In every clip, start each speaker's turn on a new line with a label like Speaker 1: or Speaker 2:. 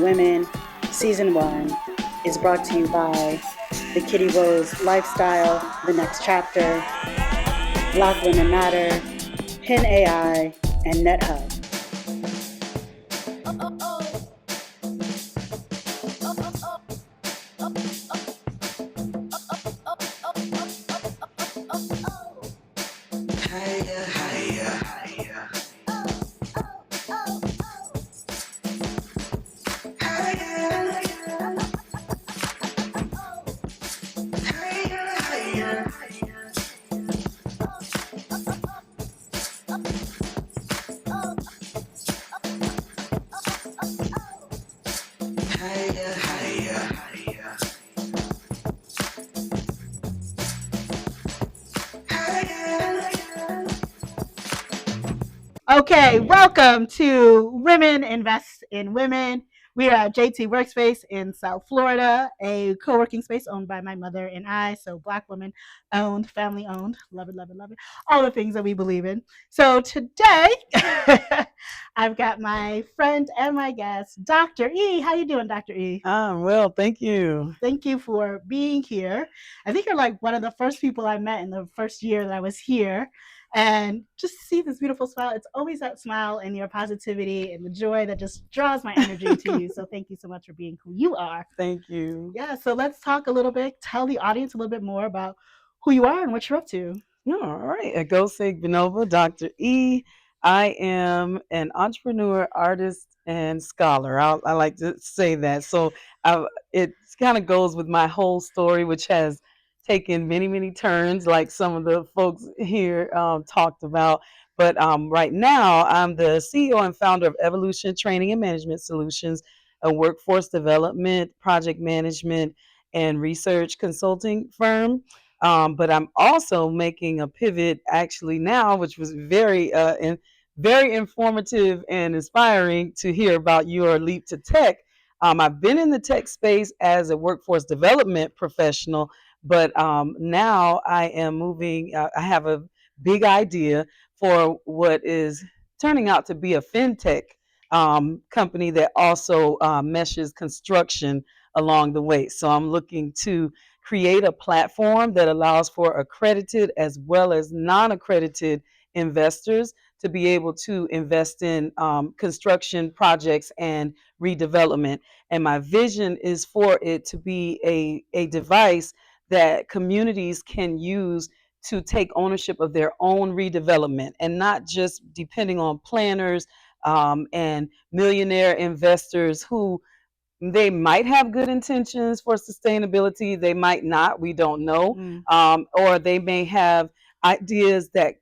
Speaker 1: Women, Season 1, is brought to you by the Kitty Rose Lifestyle, The Next Chapter, Black Women Matter, Pin AI, and NetHub.
Speaker 2: Okay, welcome to Women Invest in Women. We are at JT Workspace in South Florida, a co-working space owned by my mother and I. So Black women owned, family owned, love it, love it, love it. All the things that we believe in. So today, I've got my friend and my guest, Dr. E. How you doing, Dr. E?
Speaker 3: Well, thank you.
Speaker 2: Thank you for being here. I think you're like one of the first people I met in the first year that I was here. And just to see this beautiful smile, it's always that smile and your positivity and the joy that just draws my energy to you. So thank you so much for being who you are.
Speaker 3: Thank you.
Speaker 2: Yeah, so let's talk a little bit, tell the audience a little bit more about who you are and what you're up to.
Speaker 3: All right. Agoseg Benova, Dr. E. I am an entrepreneur, artist, and scholar. I like to say that. So it kind of goes with my whole story, which has taken many, many turns, like some of the folks here talked about. But right now, I'm the CEO and founder of Evolution Training and Management Solutions, a workforce development, project management, and research consulting firm. But I'm also making a pivot actually now, which was very informative and inspiring to hear about your leap to tech. I've been in the tech space as a workforce development professional, but now I am moving. I have a big idea for what is turning out to be a fintech company that also meshes construction along the way. So I'm looking to create a platform that allows for accredited as well as non-accredited investors to be able to invest in construction projects and redevelopment. And my vision is for it to be a device that communities can use to take ownership of their own redevelopment and not just depending on planners and millionaire investors who they might have good intentions for sustainability. They might not. We don't know. Or they may have ideas that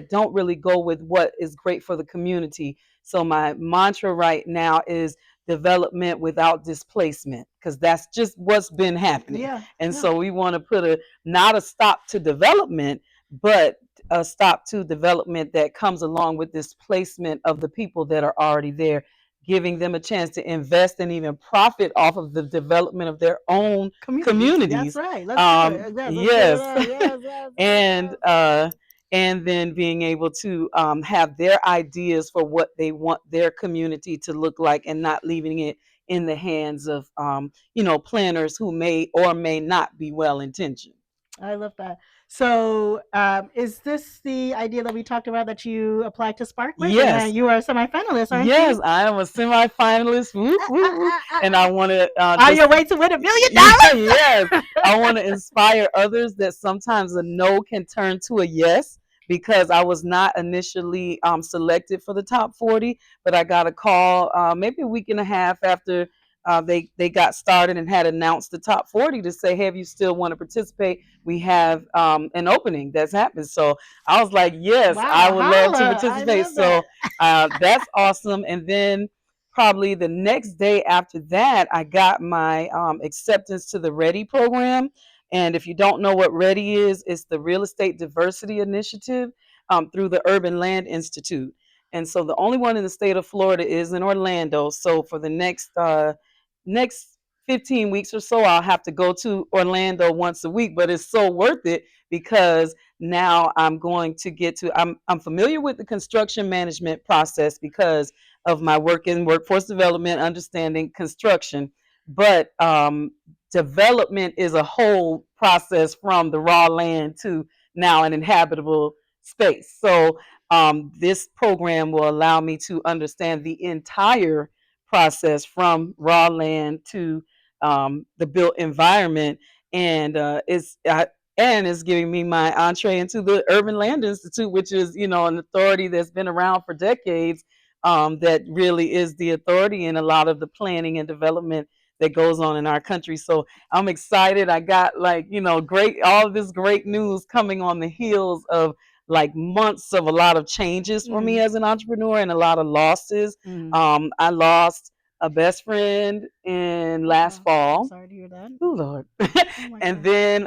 Speaker 3: don't really go with what is great for the community. So my mantra right now is development without displacement, because that's just what's been happening.
Speaker 2: Yeah.
Speaker 3: And so we want to put not a stop to development, but a stop to development that comes along with displacement of the people that are already there, giving them a chance to invest and even profit off of the development of their own communities.
Speaker 2: That's right. Let's do it.
Speaker 3: Yes.
Speaker 2: Yes.
Speaker 3: And then being able to have their ideas for what they want their community to look like, and not leaving it in the hands of planners who may or may not be well intentioned.
Speaker 2: I love that. So, is this the idea that we talked about that you applied to Spark with?
Speaker 3: Yes.
Speaker 2: And you are a semifinalist, aren't
Speaker 3: Yes,
Speaker 2: you?
Speaker 3: I am a semifinalist. Woo, woo, woo. And I want to
Speaker 2: on your way to win $1 million.
Speaker 3: Yes, I want to inspire others that sometimes a no can turn to a yes, because I was not initially selected for the top 40, but I got a call maybe a week and a half after they got started and had announced the top 40 to say, hey, if you still want to participate, we have an opening that's happened. So I was like, yes,
Speaker 2: Wow,
Speaker 3: I would love to
Speaker 2: holla.
Speaker 3: participate. So that's awesome. And then probably the next day after that, I got my acceptance to the READY program. And if you don't know what READY is, it's the Real Estate Diversity Initiative through the Urban Land Institute. And so the only one in the state of Florida is in Orlando. So for the next 15 weeks or so, I'll have to go to Orlando once a week, but it's so worth it because now I'm going to get to, I'm familiar with the construction management process because of my work in workforce development, understanding construction. But development is a whole process from the raw land to now an inhabitable space. So this program will allow me to understand the entire process from raw land to the built environment, and it's giving me my entree into the Urban Land Institute, which is an authority that's been around for decades. That really is the authority in a lot of the planning and development that goes on in our country. So I'm excited. I got great all of this great news coming on the heels of like months of a lot of changes for me as an entrepreneur and a lot of losses. I lost a best friend in last
Speaker 2: I'm
Speaker 3: fall.
Speaker 2: sorry to hear that.
Speaker 3: Oh Lord.
Speaker 2: Oh my
Speaker 3: And
Speaker 2: God.
Speaker 3: then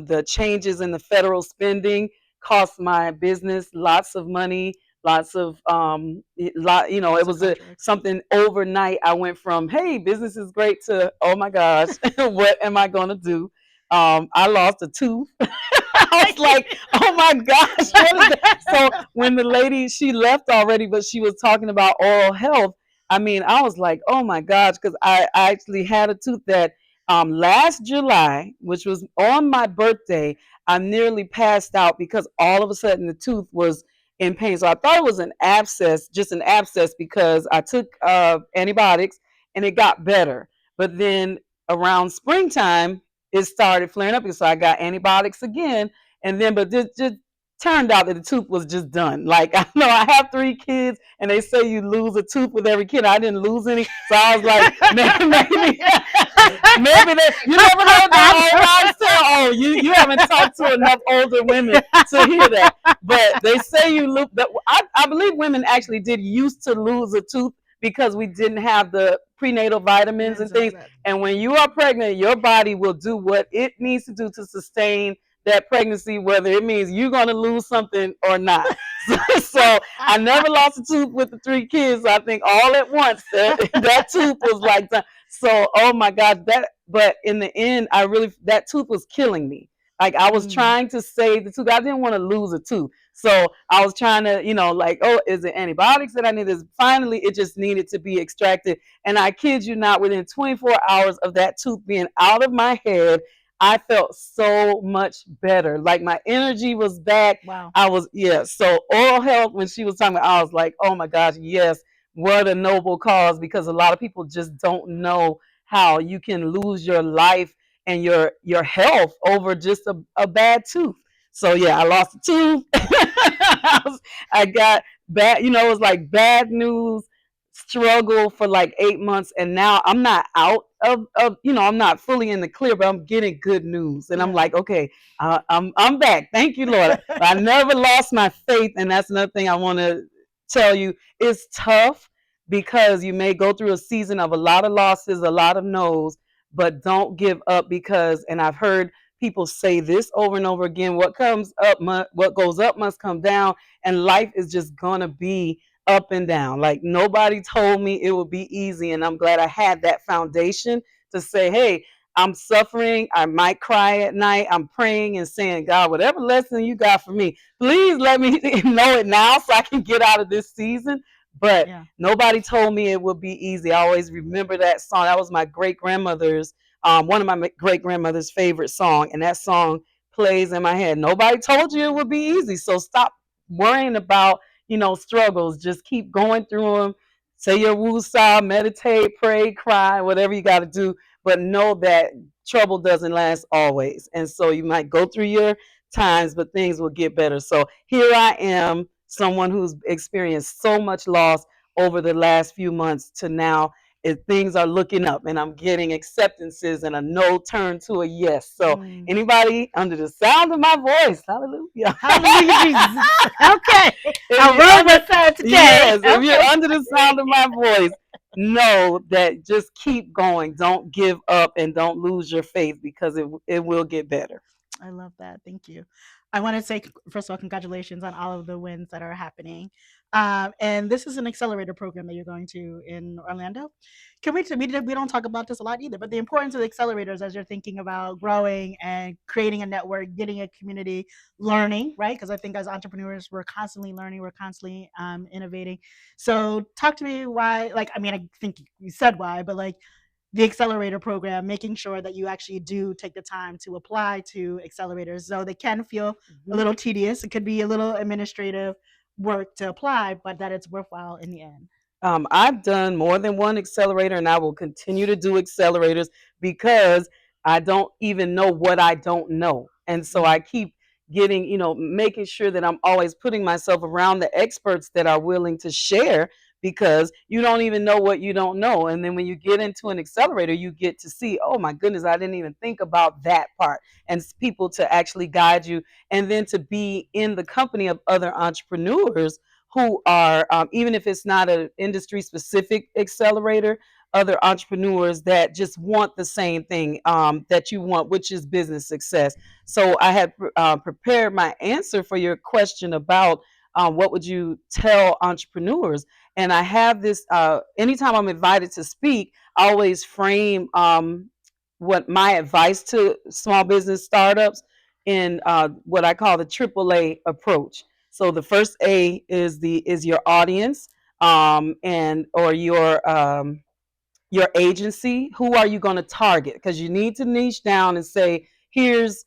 Speaker 3: the changes in the federal spending cost my business lots of money, lots of
Speaker 2: Lots
Speaker 3: it
Speaker 2: of
Speaker 3: was
Speaker 2: contracts.
Speaker 3: something overnight. I went from, hey, business is great, to, oh my gosh, what am I going to do? I lost a tooth. I was like, oh my gosh, what is that? So when the lady, she left already, but she was talking about oral health. I mean, I was like, oh my gosh, because I actually had a tooth that last July, which was on my birthday, I nearly passed out because all of a sudden the tooth was in pain. So I thought it was an abscess, just an abscess, because I took antibiotics and it got better. But then around springtime, it started flaring up. So I got antibiotics again. And then, but this just turned out that the tooth was just done. Like, I know I have 3 kids, and they say you lose a tooth with every kid. I didn't lose any, so I was like, maybe, maybe that, you never heard that old wives' tale. Oh, you haven't talked to enough older women to hear that. But they say you lose. I believe women actually did used to lose a tooth because we didn't have the prenatal vitamins and things. And when you are pregnant, your body will do what it needs to do to sustain that pregnancy, whether it means you're going to lose something or not. So I never lost a tooth with the 3 kids. I think all at once that tooth was like that. So, oh my God, but in the end, that tooth was killing me. Like, I was trying to save the tooth. I didn't want to lose a tooth. So I was trying to, like, oh, is it antibiotics that I need? Finally, it just needed to be extracted. And I kid you not, within 24 hours of that tooth being out of my head, I felt so much better. Like, my energy was back.
Speaker 2: Wow.
Speaker 3: I was, yeah. So oral health, when she was talking about, I was like, oh my gosh, yes, what a noble cause, because a lot of people just don't know how you can lose your life and your health over just a bad tooth. So yeah, I lost a tooth. I got bad, it was like bad news struggle for like 8 months, and now I'm not out of I'm not fully in the clear, but I'm getting good news, and I'm like, okay, I'm back. Thank you, Lord. But I never lost my faith, and that's another thing I want to tell you. It's tough because you may go through a season of a lot of losses, a lot of no's, but don't give up, because, and I've heard people say this over and over again, what goes up must come down, and life is just gonna be up and down. Like, nobody told me it would be easy, and I'm glad I had that foundation to say, hey, I'm suffering, I might cry at night, I'm praying and saying, God, whatever lesson you got for me, please let me know it now so I can get out of this season. But nobody told me it would be easy. I always remember that song. That was my great grandmother's one of my great grandmother's favorite song, and that song plays in my head. Nobody told you it would be easy, so stop worrying about struggles. Just keep going through them. Say your woosah, meditate, pray, cry, whatever you got to do. But know that trouble doesn't last always. And so you might go through your times, but things will get better. So here I am, someone who's experienced so much loss over the last few months, to now things are looking up, and I'm getting acceptances and a no turn to a yes. So anybody under the sound of my voice, hallelujah.
Speaker 2: Hallelujah, Jesus. Okay. I wrote that today.
Speaker 3: Yes, if you're under the sound of my voice, know that just keep going. Don't give up and don't lose your faith, because it will get better.
Speaker 2: I love that. Thank you. I want to say, first of all, congratulations on all of the wins that are happening. And this is an accelerator program that you're going to in Orlando. Can we don't talk about this a lot either, but the importance of the accelerators as you're thinking about growing and creating a network, getting a community, learning, right? Because I think as entrepreneurs, we're constantly learning, we're constantly innovating. So talk to me why, like, I mean, I think you said why, but like, the accelerator program, making sure that you actually do take the time to apply to accelerators. So they can feel a
Speaker 3: Mhm.
Speaker 2: little tedious. It could be a little administrative work to apply, but that it's worthwhile in the end.
Speaker 3: I've done more than one accelerator, and I will continue to do accelerators because I don't even know what I don't know. And so I keep getting, making sure that I'm always putting myself around the experts that are willing to share, because you don't even know what you don't know. And then when you get into an accelerator, you get to see, oh my goodness, I didn't even think about that part. And people to actually guide you, and then to be in the company of other entrepreneurs who are, even if it's not an industry specific accelerator, other entrepreneurs that just want the same thing that you want, which is business success. So I had prepared my answer for your question about what would you tell entrepreneurs. And I have this, anytime I'm invited to speak, I always frame what my advice to small business startups in what I call the AAA approach. So the first A is your audience, and or your agency. Who are you going to target? Because you need to niche down and say, here's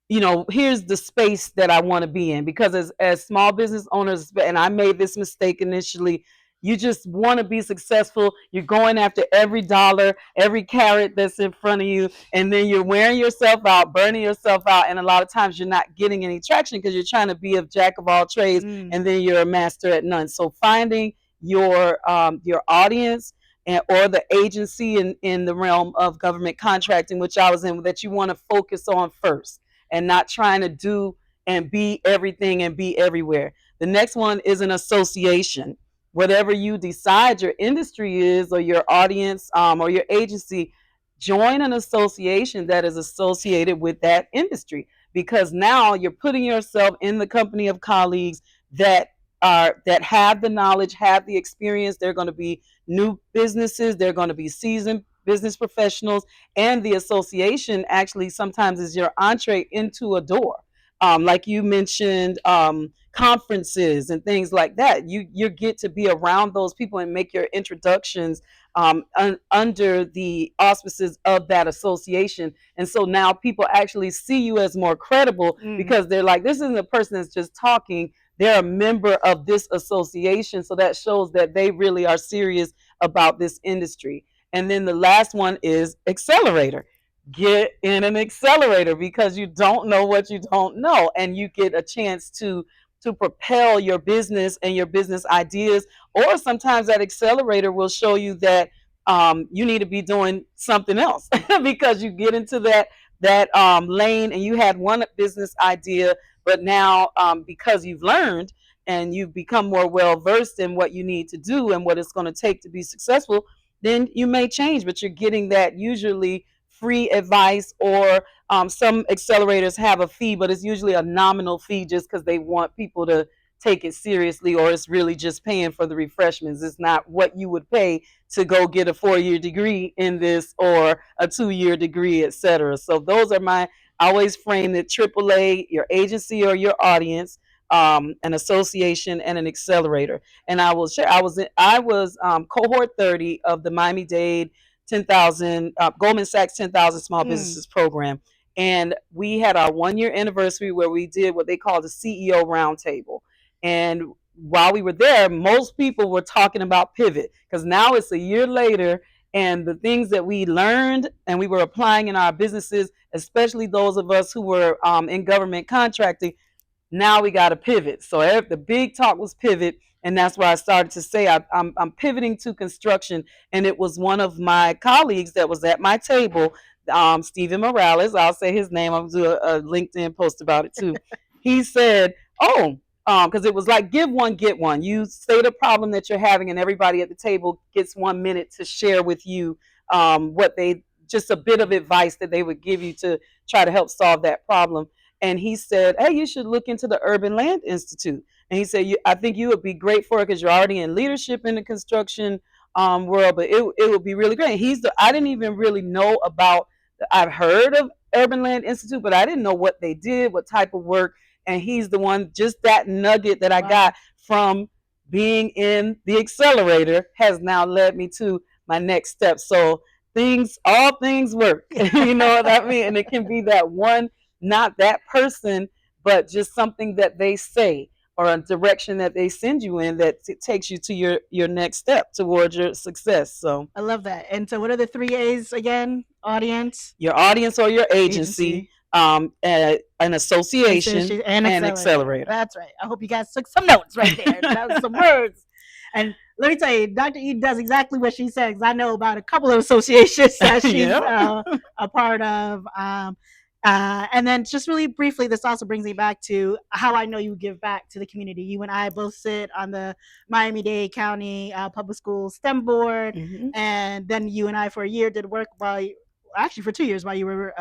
Speaker 3: the space that I want to be in. Because as small business owners, and I made this mistake initially, you just want to be successful. You're going after every dollar, every carrot that's in front of you, and then you're wearing yourself out, burning yourself out, and a lot of times you're not getting any traction because you're trying to be a jack of all trades,
Speaker 2: Mm.
Speaker 3: and then you're a master at none. So finding your audience, or the agency in the realm of government contracting, which I was in, that you want to focus on first, and not trying to do and be everything and be everywhere. The next one is an association. Whatever you decide your industry is, or your audience, or your agency, join an association that is associated with that industry, because now you're putting yourself in the company of colleagues that have the knowledge, have the experience. They're going to be new businesses, they're going to be seasoned business professionals, and the association actually sometimes is your entree into a door. Like you mentioned, conferences and things like that. You get to be around those people and make your introductions under the auspices of that association. And so now people actually see you as more credible,
Speaker 2: Mm.
Speaker 3: because they're like, this isn't a person that's just talking. They're a member of this association. So that shows that they really are serious about this industry. And then the last one is accelerator. Get in an accelerator, because you don't know what you don't know, and you get a chance to propel your business and your business ideas. Or sometimes that accelerator will show you that you need to be doing something else because you get into that lane, and you had one business idea, but now because you've learned and you've become more well versed in what you need to do and what it's going to take to be successful, then you may change. But you're getting that usually free advice, or some accelerators have a fee, but it's usually a nominal fee just because they want people to take it seriously, or it's really just paying for the refreshments. It's not what you would pay to go get a 4-year degree in this, or a 2-year degree, etc. So those are I always frame it: AAA, your agency or your audience, an association, and an accelerator. And I will share, I was cohort 30 of the Miami-Dade 10,000 Goldman Sachs 10,000 Small
Speaker 2: Mm.
Speaker 3: Businesses Program. And we had our 1-year anniversary where we did what they call the CEO Roundtable. And while we were there, most people were talking about pivot, because now it's a year later, and the things that we learned and we were applying in our businesses, especially those of us who were in government contracting, now we got to pivot. So the big talk was pivot, and that's where I started to say I'm pivoting to construction. And it was one of my colleagues that was at my table, Stephen Morales. I'll say his name. I'll do a LinkedIn post about it too. He said, "Oh." Because it was like, give one, get one. You state a problem that you're having, and everybody at the table gets 1 minute to share with you what they, just a bit of advice that they would give you to try to help solve that problem. and he said, hey, you should look into the Urban Land Institute. And he said, I think you would be great for it because you're already in leadership in the construction world, but it would be really great. I didn't even really know about, I've heard of Urban Land Institute, but I didn't know what they did, what type of work. And he's the one, just that nugget that I got from being in the Accelerator has now led me to my next step. So all things work. You know what I mean? And it can be that one, not that person, but just something that they say or a direction that they send you in that takes you to your next step towards your success. So
Speaker 2: I love that. And so what are the 3 A's again? Audience,
Speaker 3: your audience or your agency. An association, and accelerator.
Speaker 2: That's right. I hope you guys took some notes right there. That was some words. And let me tell you, Dr. E does exactly what she says. I know about a couple of associations that she's a part of. And then just really briefly, this also brings me back to how I know you give back to the community. You and I both sit on the Miami-Dade County Public Schools STEM Board. Mm-hmm. And then you and I for a year did work actually for 2 years while you were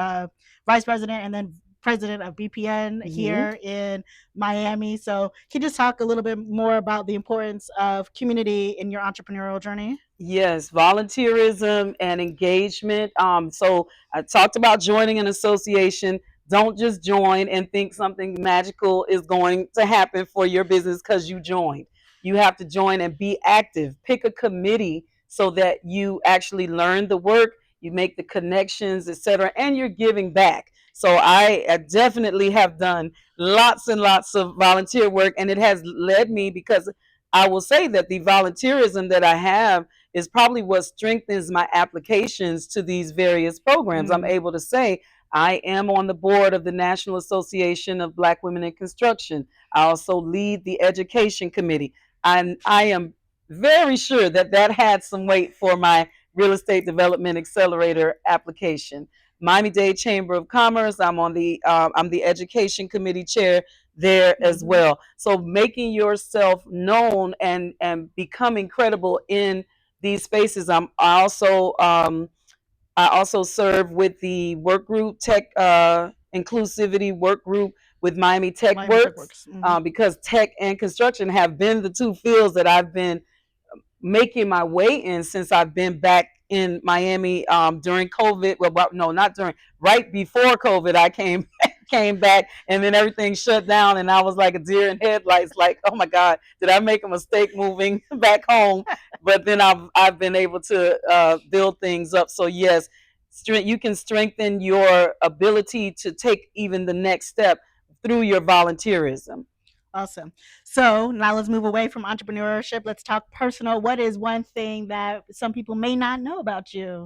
Speaker 2: vice president and then president of BPN here in Miami. So can you just talk a little bit more about the importance of community in your entrepreneurial journey?
Speaker 3: Yes, volunteerism and engagement. So I talked about joining an association. Don't just join and think something magical is going to happen for your business because you joined. You have to join and be active. Pick a committee so that you actually learn the work, you make the connections, etc., and you're giving back. So I definitely have done lots and lots of volunteer work, and it has led me, because I will say that the volunteerism that I have is probably what strengthens my applications to these various programs. I'm able to say, I am on the board of the National Association of Black Women in Construction. I also lead the education committee. I am very sure that had some weight for my real estate development accelerator application. Miami-Dade Chamber of Commerce, I'm the education committee chair there as well. So making yourself known and becoming credible in these spaces. I also serve with the work group, tech inclusivity work group with Miami Tech Works, because tech and construction have been the two fields that I've been making my way in since I've been back in Miami during COVID. Well, no, not during, right before COVID, I came back, and then everything shut down, and I was like a deer in headlights, like, oh my God, did I make a mistake moving back home? But then I've been able to build things up. So yes, you can strengthen your ability to take even the next step through your volunteerism.
Speaker 2: Awesome. So now let's move away from entrepreneurship. Let's talk personal. What is one thing that some people may not know about you?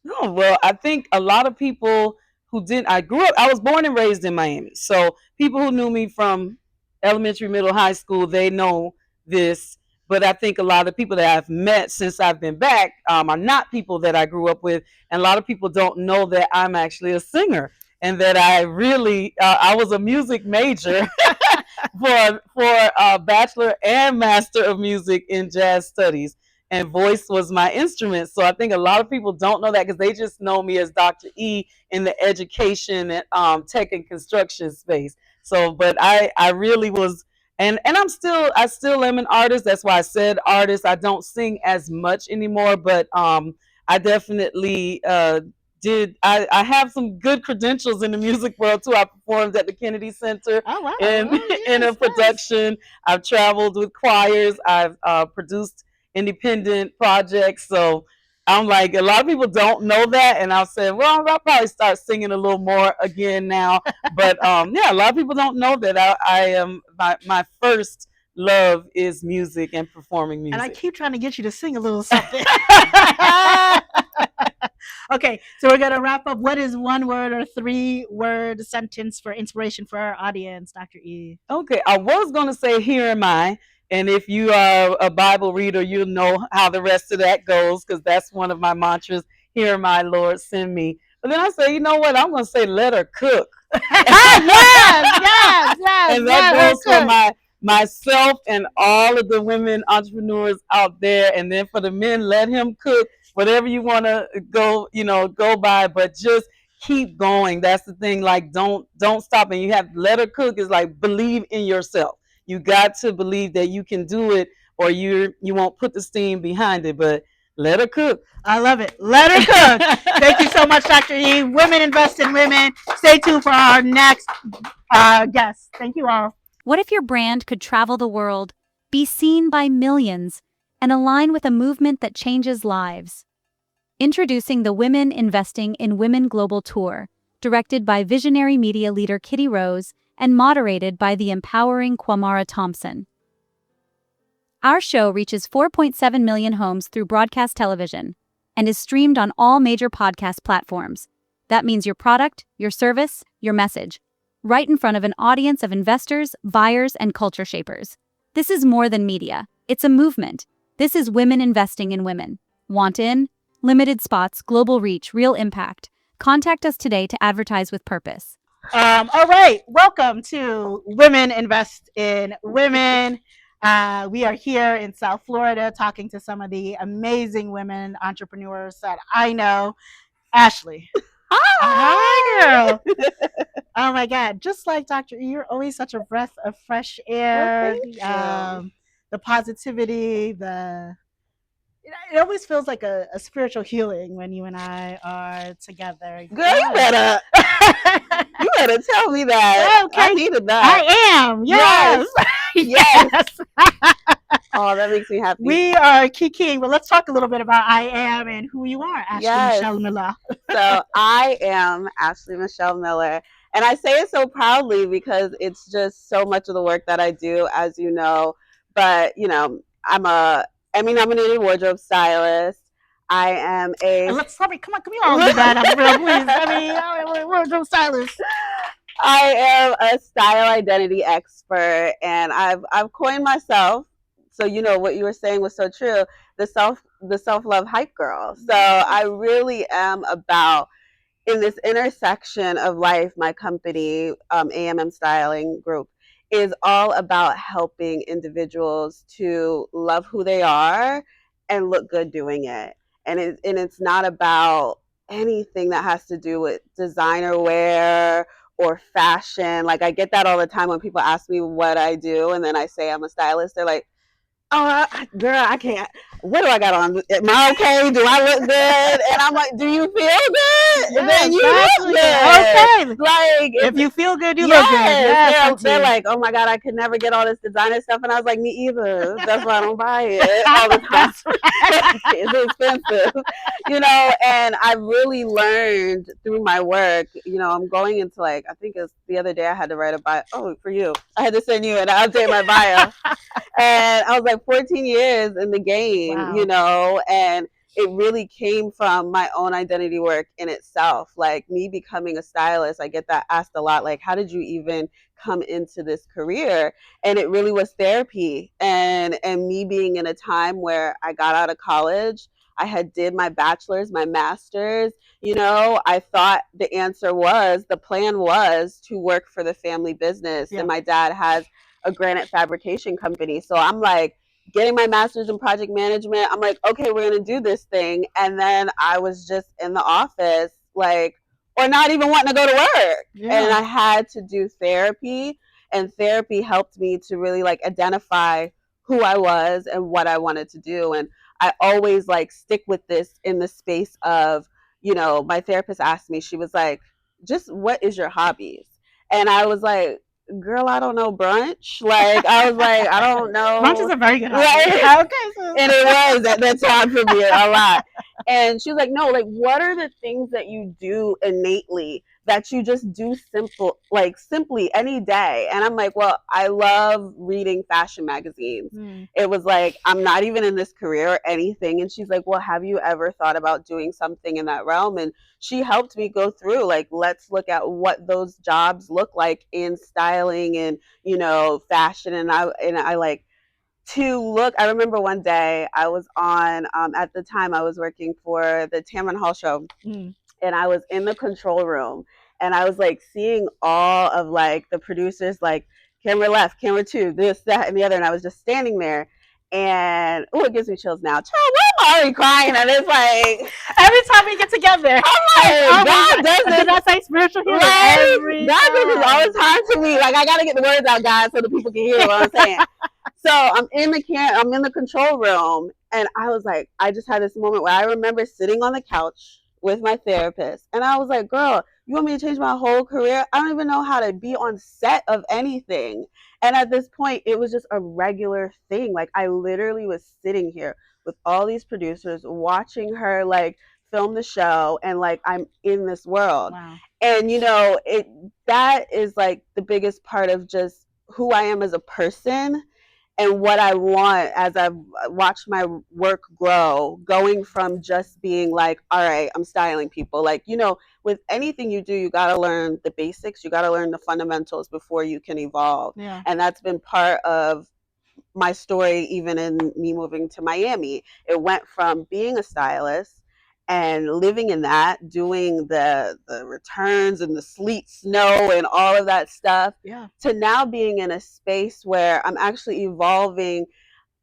Speaker 3: Oh, well, I think a lot of people who didn't, I was born and raised in Miami. So people who knew me from elementary, middle, high school, they know this. But I think a lot of people that I've met since I've been back are not people that I grew up with. And a lot of people don't know that I'm actually a singer, and that I was a music major for a bachelor and master of music in jazz studies, and voice was my instrument. So I think a lot of people don't know that because they just know me as Dr. E in the education and tech and construction space. So, but I really was, and I still am an artist. That's why I said artist. I don't sing as much anymore, but I definitely I have some good credentials in the music world too. I performed at the Kennedy Center in a production. Nice. I've traveled with choirs. I've produced independent projects. So I'm like, a lot of people don't know that, and I'll say, well, I'll probably start singing a little more again now. But yeah, a lot of people don't know that I am my first love is music and performing music.
Speaker 2: And I keep trying to get you to sing a little something. Okay, so we're going to wrap up. What is one word or 3-word sentence for inspiration for our audience, Dr. E?
Speaker 3: Okay, I was going to say, here am I. And if you are a Bible reader, you'll know how the rest of that goes, because that's one of my mantras. Here am I, Lord, send me. But then I say, you know what? I'm going to say, let her cook.
Speaker 2: yes.
Speaker 3: And that goes for myself and all of the women entrepreneurs out there. And then for the men, let him cook. Whatever you want to go by, but just keep going. That's the thing. Like, don't stop. And you have let her cook is like believe in yourself. You got to believe that you can do it, or you won't put the steam behind it. But let her cook.
Speaker 2: I love it. Let her cook. Thank you so much, Dr. E. Women invest in women. Stay tuned for our next guest. Thank you all.
Speaker 4: What if your brand could travel the world, be seen by millions, and align with a movement that changes lives? Introducing the Women Investing in Women Global Tour, directed by visionary media leader Kitty Rose and moderated by the empowering Kwamara Thompson. Our show reaches 4.7 million homes through broadcast television and is streamed on all major podcast platforms. That means your product, your service, your message, right in front of an audience of investors, buyers, and culture shapers. This is more than media. It's a movement. This is women investing in women. Want in? Limited spots, global reach, real impact. Contact us today to advertise with purpose.
Speaker 2: All right. Welcome to Women Invest in Women. We are here in South Florida talking to some of the amazing women entrepreneurs that I know. Ashley. Hi, girl. Oh my God. Just like Dr. E, you're always such a breath of fresh air.
Speaker 5: Well,
Speaker 2: The positivity, it always feels like a spiritual healing when you and I are together.
Speaker 5: girl, you better tell me that.
Speaker 2: Okay.
Speaker 5: I needed that.
Speaker 2: I am. Yes.
Speaker 5: Yes. Oh, that makes me happy.
Speaker 2: We are kikiing, but let's talk a little bit about I am and who you are, Ashley
Speaker 5: Yes.
Speaker 2: Michelle Miller.
Speaker 5: So I am Ashley Michelle Miller. And I say it so proudly because it's just so much of the work that I do, as you know. But, I'm a Emmy-nominated wardrobe stylist. I am a...
Speaker 2: Come on, do that. I'm real pleased. I'm wardrobe stylist.
Speaker 5: I am a style identity expert, and I've coined myself. So what you were saying was so true. The self-love hype girl. So I really am about, in this intersection of life, my company, AMM Styling Group, is all about helping individuals to love who they are and look good doing it. And it's not about anything that has to do with designer wear or fashion. Like, I get that all the time when people ask me what I do, and then I say I'm a stylist. They're like, oh, girl, I can't. What do I got on? Am I okay? Do I look good? And I'm like, do you feel good?
Speaker 2: Yes,
Speaker 5: then you
Speaker 2: exactly.
Speaker 5: look good.
Speaker 2: Okay.
Speaker 5: Like,
Speaker 2: if you feel good, you look good. Yes,
Speaker 5: they're like, oh my God, I could never get all this designer stuff. And I was like, me either. That's why I don't buy it all the time. It's expensive, and I've really learned through my work, I'm going into, like, I think it's the other day I had to write a bio. Oh, for you. I had to send you and update my bio. And I was like 14 years in the game,
Speaker 2: wow.
Speaker 5: And it really came from my own identity work in itself. Like, me becoming a stylist, I get that asked a lot, like, how did you even come into this career? And it really was therapy, and me being in a time where I got out of college. I had did my bachelor's, my master's. I thought the plan was to work for the family business. And my dad has a granite fabrication company. So I'm like, getting my master's in project management. I'm like, okay, we're going to do this thing. And then I was just in the office, like, or not even wanting to go to work. And I had to do therapy, and therapy helped me to really, like, identify who I was and what I wanted to do. And I always, like, stick with this in the space of, my therapist asked me, she was like, just what is your hobbies? And I was like, girl, I don't know, brunch. Like, I was like, I don't know.
Speaker 2: Brunch is a very good hobby.
Speaker 5: Right? Okay, and it was at that time for me a lot. And she was like, no, like, what are the things that you do innately that you just do simply any day? And I'm like, well, I love reading fashion magazines. It was like, I'm not even in this career or anything. And she's like, well, have you ever thought about doing something in that realm? And she helped me go through, like, let's look at what those jobs look like in styling and, fashion. And I like to look. I remember one day I was on, at the time I was working for the Tamron Hall show, and I was in the control room, and I was, like, seeing all of, like, the producers, like, camera left, camera two, this, that, and the other. And I was just standing there, And it gives me chills now. Child, why am I already crying? And it's like
Speaker 2: every time we get together,
Speaker 5: I'm
Speaker 2: like,
Speaker 5: like, God does this.
Speaker 2: Did I say spiritual healing?
Speaker 5: Right?
Speaker 2: Every
Speaker 5: God does this all
Speaker 2: time.
Speaker 5: the time to me. Like I gotta get the words out, guys, so the people can hear what I'm saying. So I'm in the control room, and I was like, I just had this moment where I remember sitting on the couch with my therapist, and I was like, girl, you want me to change my whole career? I don't even know how to be on set of anything. And at this point, it was just a regular thing. Like I literally was sitting here with all these producers watching her like film the show, and like I'm in this world.
Speaker 2: Wow.
Speaker 5: And that is like the biggest part of just who I am as a person and what I want as I've watched my work grow, going from just being like, all right, I'm styling people. Like, with anything you do, you got to learn the basics. You got to learn the fundamentals before you can evolve.
Speaker 2: Yeah.
Speaker 5: And that's been part of my story, even in me moving to Miami. It went from being a stylist and living in that, doing the returns and the sleet, snow, and all of that stuff, to now being in a space where I'm actually evolving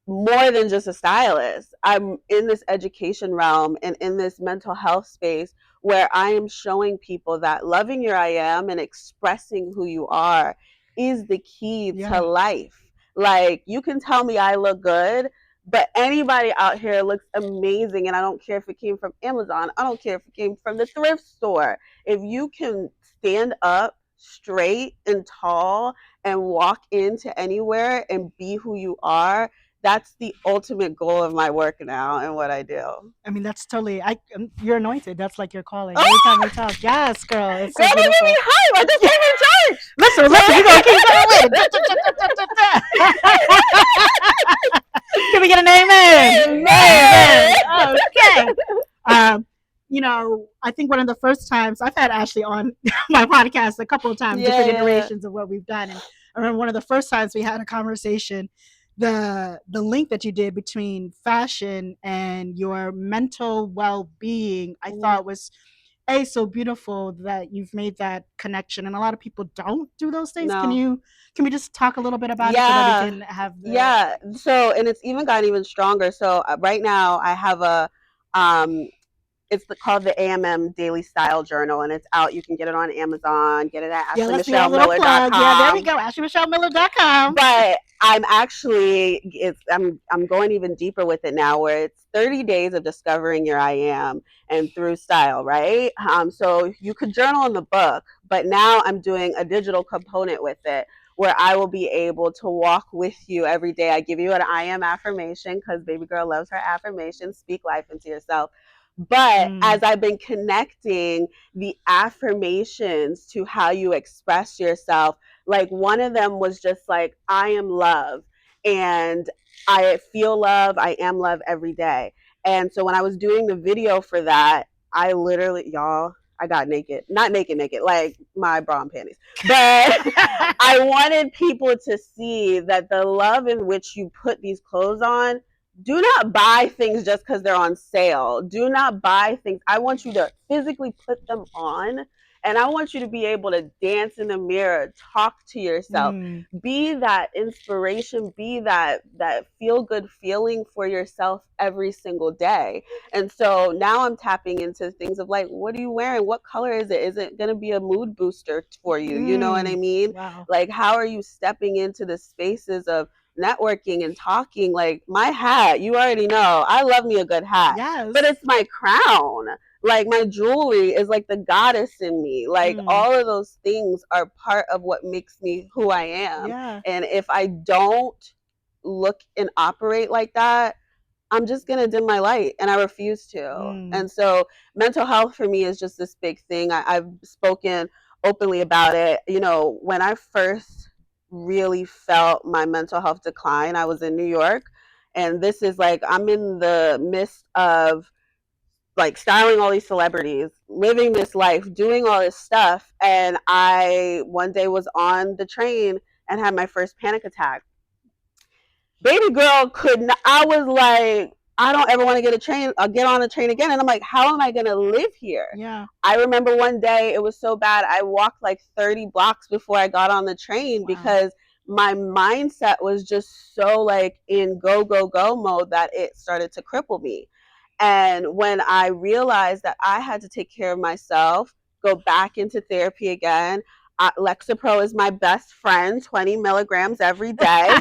Speaker 5: more than just a stylist. I'm in this education realm and in this mental health space where I am showing people that loving your I am and expressing who you are is the key to life. Like, you can tell me I look good, but anybody out here looks amazing, and I don't care if it came from Amazon. I don't care if it came from the thrift store. If you can stand up straight and tall and walk into anywhere and be who you are, that's the ultimate goal of my work now and what I do.
Speaker 2: I mean, that's totally. You're anointed. That's like your calling. Every time we talk, yes, girl, it's so
Speaker 5: girl,
Speaker 2: beautiful.
Speaker 5: Don't get me hype. I just came in church.
Speaker 2: Listen, we're gonna keep going. Can we get an amen? Amen. Okay. I think one of the first times I've had Ashley on my podcast a couple of times, different iterations of what we've done, and I remember one of the first times we had a conversation. The link that you did between fashion and your mental well-being, I thought was so beautiful that you've made that connection, and a lot of people don't do those things.
Speaker 5: No.
Speaker 2: Can we just talk a little bit about it so that we can have
Speaker 5: so, and it's gotten even stronger. So right now I have a it's called the AMM Daily Style Journal, and it's out. You can get it on Amazon, get it at AshleyMichelleMiller.com.
Speaker 2: Yeah, there we go, AshleyMichelleMiller.com.
Speaker 5: But I'm actually, I'm going even deeper with it now, where it's 30 days of discovering your I am and through style, right? So you could journal in the book, but now I'm doing a digital component with it, where I will be able to walk with you every day. I give you an I am affirmation, because baby girl loves her affirmations. Speak life into yourself. But as I've been connecting the affirmations to how you express yourself, like one of them was just like, I am love, and I feel love, I am love every day. And so when I was doing the video for that, I literally, I got naked. Not naked, like my bra and panties. But I wanted people to see that the love in which you put these clothes on, do not buy things just because they're on sale. Do not buy things. I want you to physically put them on, and I want you to be able to dance in the mirror, talk to yourself, be that inspiration, be that feel-good feeling for yourself every single day. And so now I'm tapping into things of like, what are you wearing? What color is it? Is it going to be a mood booster for you? You know what I mean?
Speaker 2: Wow.
Speaker 5: Like, how are you stepping into the spaces of networking and talking? Like, my hat, you already know, I love me a good hat.
Speaker 2: Yes.
Speaker 5: But it's my crown. Like, my jewelry is like the goddess in me. Like, all of those things are part of what makes me who I am.
Speaker 2: Yeah.
Speaker 5: And if I don't look and operate like that, I'm just going to dim my light, and I refuse to. And so mental health for me is just this big thing. I've spoken openly about it. When I first really felt my mental health decline, I was in New York, and this is like, I'm in the midst of like styling all these celebrities, living this life, doing all this stuff, and I one day was on the train and had my first panic attack. Baby girl could not, I was like, I don't ever want to get on a train again. And I'm like, how am I going to live here?
Speaker 2: Yeah.
Speaker 5: I remember one day it was so bad, I walked like 30 blocks before I got on the train because my mindset was just so like in go, go, go mode that it started to cripple me. And when I realized that I had to take care of myself, go back into therapy again, Lexapro is my best friend, 20 milligrams every day,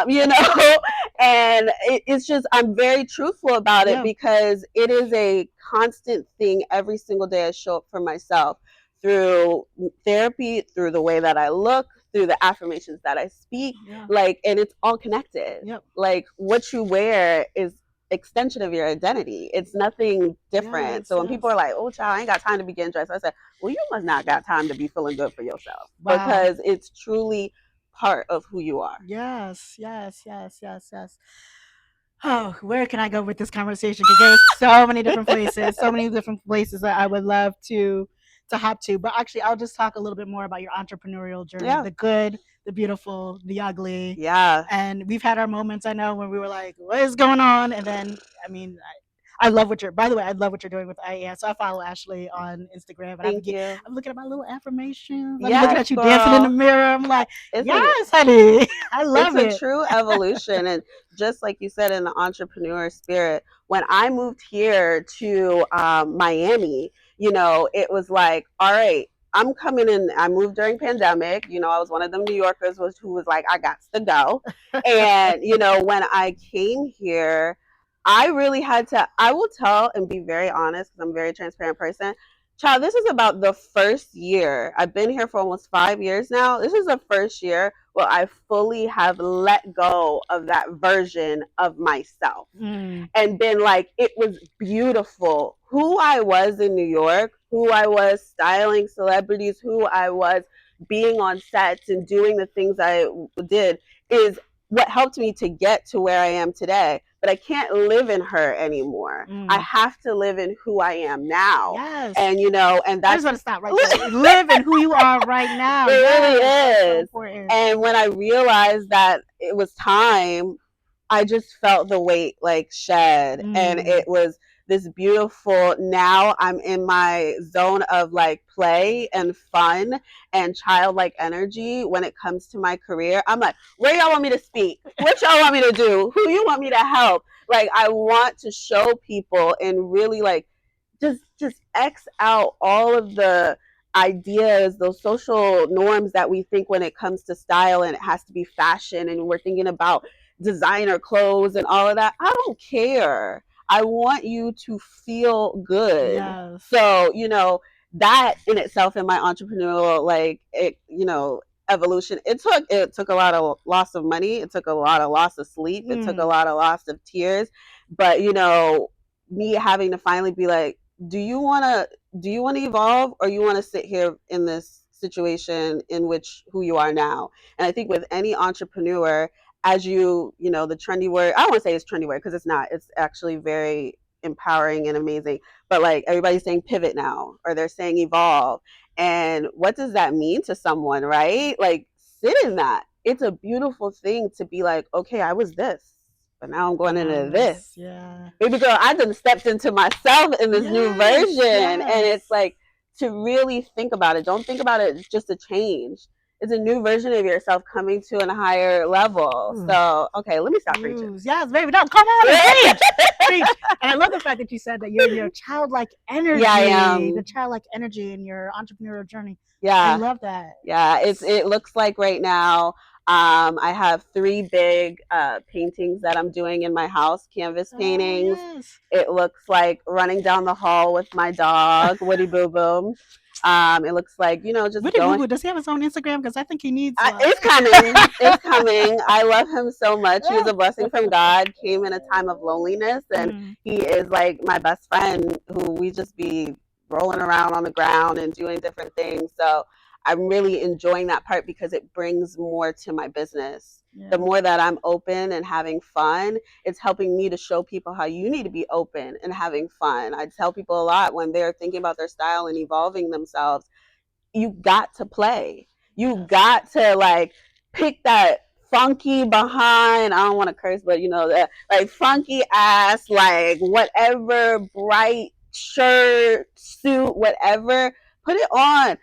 Speaker 5: you know, and it's just, I'm very truthful about it because it is a constant thing every single day. I show up for myself through therapy, through the way that I look, through the affirmations that I speak, like, and it's all connected. Like what you wear is extension of your identity. It's nothing different. So when people are like, oh child, I ain't got time to be getting dressed, I said, well, you must not got time to be feeling good for yourself. Because it's truly part of who you are.
Speaker 2: Yes. Oh, where can I go with this conversation? Because there's so many different places, that I would love to hop to. But actually, I'll just talk a little bit more about your entrepreneurial journey, the good, the beautiful, the ugly.
Speaker 5: Yeah.
Speaker 2: And we've had our moments, I know, when we were like, what is going on? And then, I mean, I love what you're, by the way, I love what you're doing with IEN. So I follow Ashley on Instagram. And
Speaker 5: Thank you.
Speaker 2: I'm looking at my little affirmations. I'm looking at you dancing in the mirror. I'm like,
Speaker 5: yes,
Speaker 2: honey, I love it.
Speaker 5: It's a true evolution. And just like you said, in the entrepreneur spirit, when I moved here to Miami, you know, it was like, all right, I'm coming in. I moved during pandemic. You know, I was one of them New Yorkers who was like, I got to go. And, you know, when I came here, I really had to, I will tell and be very honest, because I'm a very transparent person. Child, this is about the first year. I've been here for almost 5 years now. This is the first year where I fully have let go of that version of myself and been like, it was beautiful. Who I was in New York, who I was styling celebrities, who I was being on sets and doing the things I did is what helped me to get to where I am today. But I can't live in her anymore. I have to live in who I am now.
Speaker 2: Yes.
Speaker 5: And, you know, and that's...
Speaker 2: I just want to stop right there. Live in who you are right now.
Speaker 5: It really is.
Speaker 2: So
Speaker 5: and when I realized that it was time, I just felt the weight like shed. And it was this beautiful, now I'm in my zone of like play and fun and childlike energy when it comes to my career. I'm like, where y'all want me to speak? What y'all want me to do? Who you want me to help? Like, I want to show people and really like just X out all of the ideas, those social norms that we think when it comes to style, and it has to be fashion, and we're thinking about designer clothes and all of that. I don't care. I want you to feel good.
Speaker 2: Yes.
Speaker 5: So, you know, that in itself in my entrepreneurial, like, it, you know, evolution, it took a lot of loss of money. It took a lot of loss of sleep. It took a lot of loss of tears. But, you know, me having to finally be like, do you want to evolve, or you want to sit here in this situation in which who you are now? And I think with any entrepreneur, as you know, the trendy word, I don't want to say it's trendy word because it's not, it's actually very empowering and amazing, but like everybody's saying pivot now, or they're saying evolve. And what does that mean to someone, right? Like, sit in that. It's a beautiful thing to be like, okay, I was this, but now I'm going into this.
Speaker 2: Yeah.
Speaker 5: Baby girl, I done stepped into myself in this new version. And it's like, to really think about it. Don't think about it just a change. It's a new version of yourself coming to a higher level. So, okay, let me stop preaching.
Speaker 2: Yes, baby, no, come on and preach. And I love the fact that you said that your childlike energy, the childlike energy in your entrepreneurial journey.
Speaker 5: Yeah,
Speaker 2: I love that.
Speaker 5: Yeah, it looks like right now, I have 3 big paintings that I'm doing in my house, canvas paintings.
Speaker 2: Yes.
Speaker 5: It looks like running down the hall with my dog, Woody Boo Boo. It looks like, you know, just
Speaker 2: Woody
Speaker 5: going.
Speaker 2: Boo Boo, does he have his own Instagram? Because I think he needs.
Speaker 5: It's coming. It's coming. I love him so much. He was a blessing from God. Came in a time of loneliness, and he is like my best friend, who we just be rolling around on the ground and doing different things. So I'm really enjoying that part because it brings more to my business. The more that I'm open and having fun, it's helping me to show people how you need to be open and having fun. I tell people a lot when they're thinking about their style and evolving themselves, you got to play. You got to like pick that funky behind, I don't want to curse, but you know, that like funky ass, like whatever, bright shirt, suit, whatever, put it on.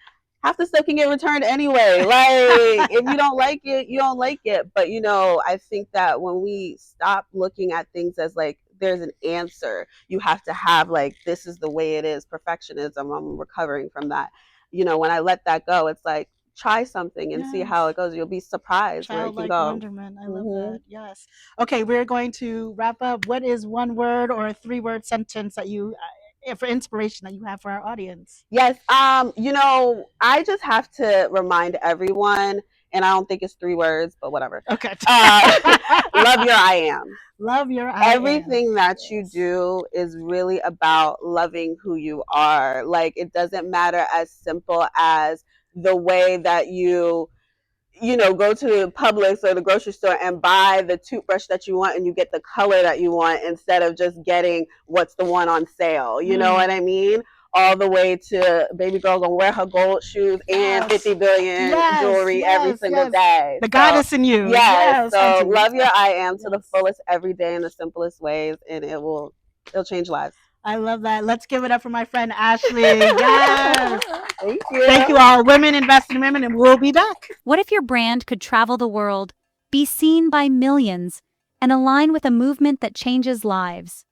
Speaker 5: half the stuff can get returned anyway. Like, if you don't like it, you don't like it. But, I think that when we stop looking at things as like, there's an answer, you have to have like, this is the way it is, perfectionism. I'm recovering from that. When I let that go, it's like, try something and see how it
Speaker 2: Yes.
Speaker 5: goes. You'll be surprised where it can
Speaker 2: Childlike
Speaker 5: go.
Speaker 2: wonderment. I love
Speaker 5: Hmm.
Speaker 2: that. Yes. Okay, we're going to wrap up. What is one word or a 3-word sentence that you, for inspiration, that you have for our audience?
Speaker 5: Yes. I just have to remind everyone, and I don't think it's 3 words, but whatever.
Speaker 2: Okay.
Speaker 5: Love your I am.
Speaker 2: Love your I am.
Speaker 5: Everything that you
Speaker 2: Yes.
Speaker 5: do is really about loving who you are. Like, it doesn't matter as simple as the way that you go to Publix or the grocery store and buy the toothbrush that you want and you get the color that you want instead of just getting what's the one on sale. You know what I mean? All the way to baby girl gonna wear her gold shoes and
Speaker 2: Yes.
Speaker 5: 50 billion
Speaker 2: Yes.
Speaker 5: jewelry every
Speaker 2: Yes.
Speaker 5: single
Speaker 2: Yes.
Speaker 5: day.
Speaker 2: The
Speaker 5: So,
Speaker 2: goddess in you.
Speaker 5: yes.
Speaker 2: Yes,
Speaker 5: So
Speaker 2: Auntie.
Speaker 5: love your I am to the
Speaker 2: Yes.
Speaker 5: fullest every day in the simplest ways, and it'll change lives.
Speaker 2: I love that. Let's give it up for my friend Ashley. Yes.
Speaker 5: Thank you.
Speaker 2: Thank you all. Women invest in women, and we'll be back.
Speaker 4: What if your brand could travel the world, be seen by millions, and align with a movement that changes lives?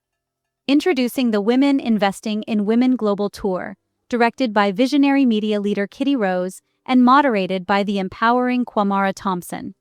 Speaker 4: Introducing the Women Investing in Women Global Tour, directed by visionary media leader Kitty Rose and moderated by the empowering Kwamara Thompson.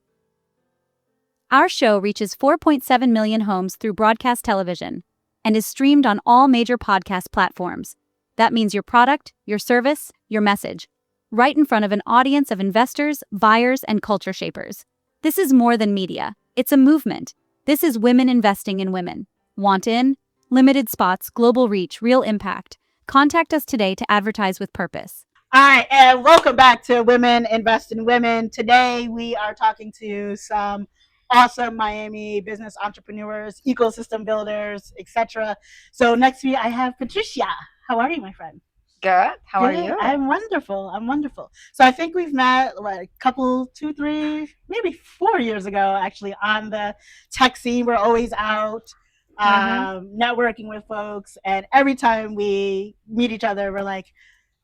Speaker 4: Our show reaches 4.7 million homes through broadcast television and is streamed on all major podcast platforms. That means your product, your service, your message, right in front of an audience of investors, buyers, and culture shapers. This is more than media. It's a movement. This is women investing in women. Want in? Limited spots, global reach, real impact. Contact us today to advertise with purpose.
Speaker 2: All right, and welcome back to Women Invest in Women. Today we are talking to some awesome Miami business entrepreneurs, ecosystem builders, etc. So next to me I have Patricia. How are you, my friend?
Speaker 6: Good. How are
Speaker 2: Good.
Speaker 6: you?
Speaker 2: I'm wonderful. I'm wonderful. So I think we've met a couple, 2, 3, maybe 4 years ago, actually, on the tech scene. We're always out networking with folks, and every time we meet each other, we're like,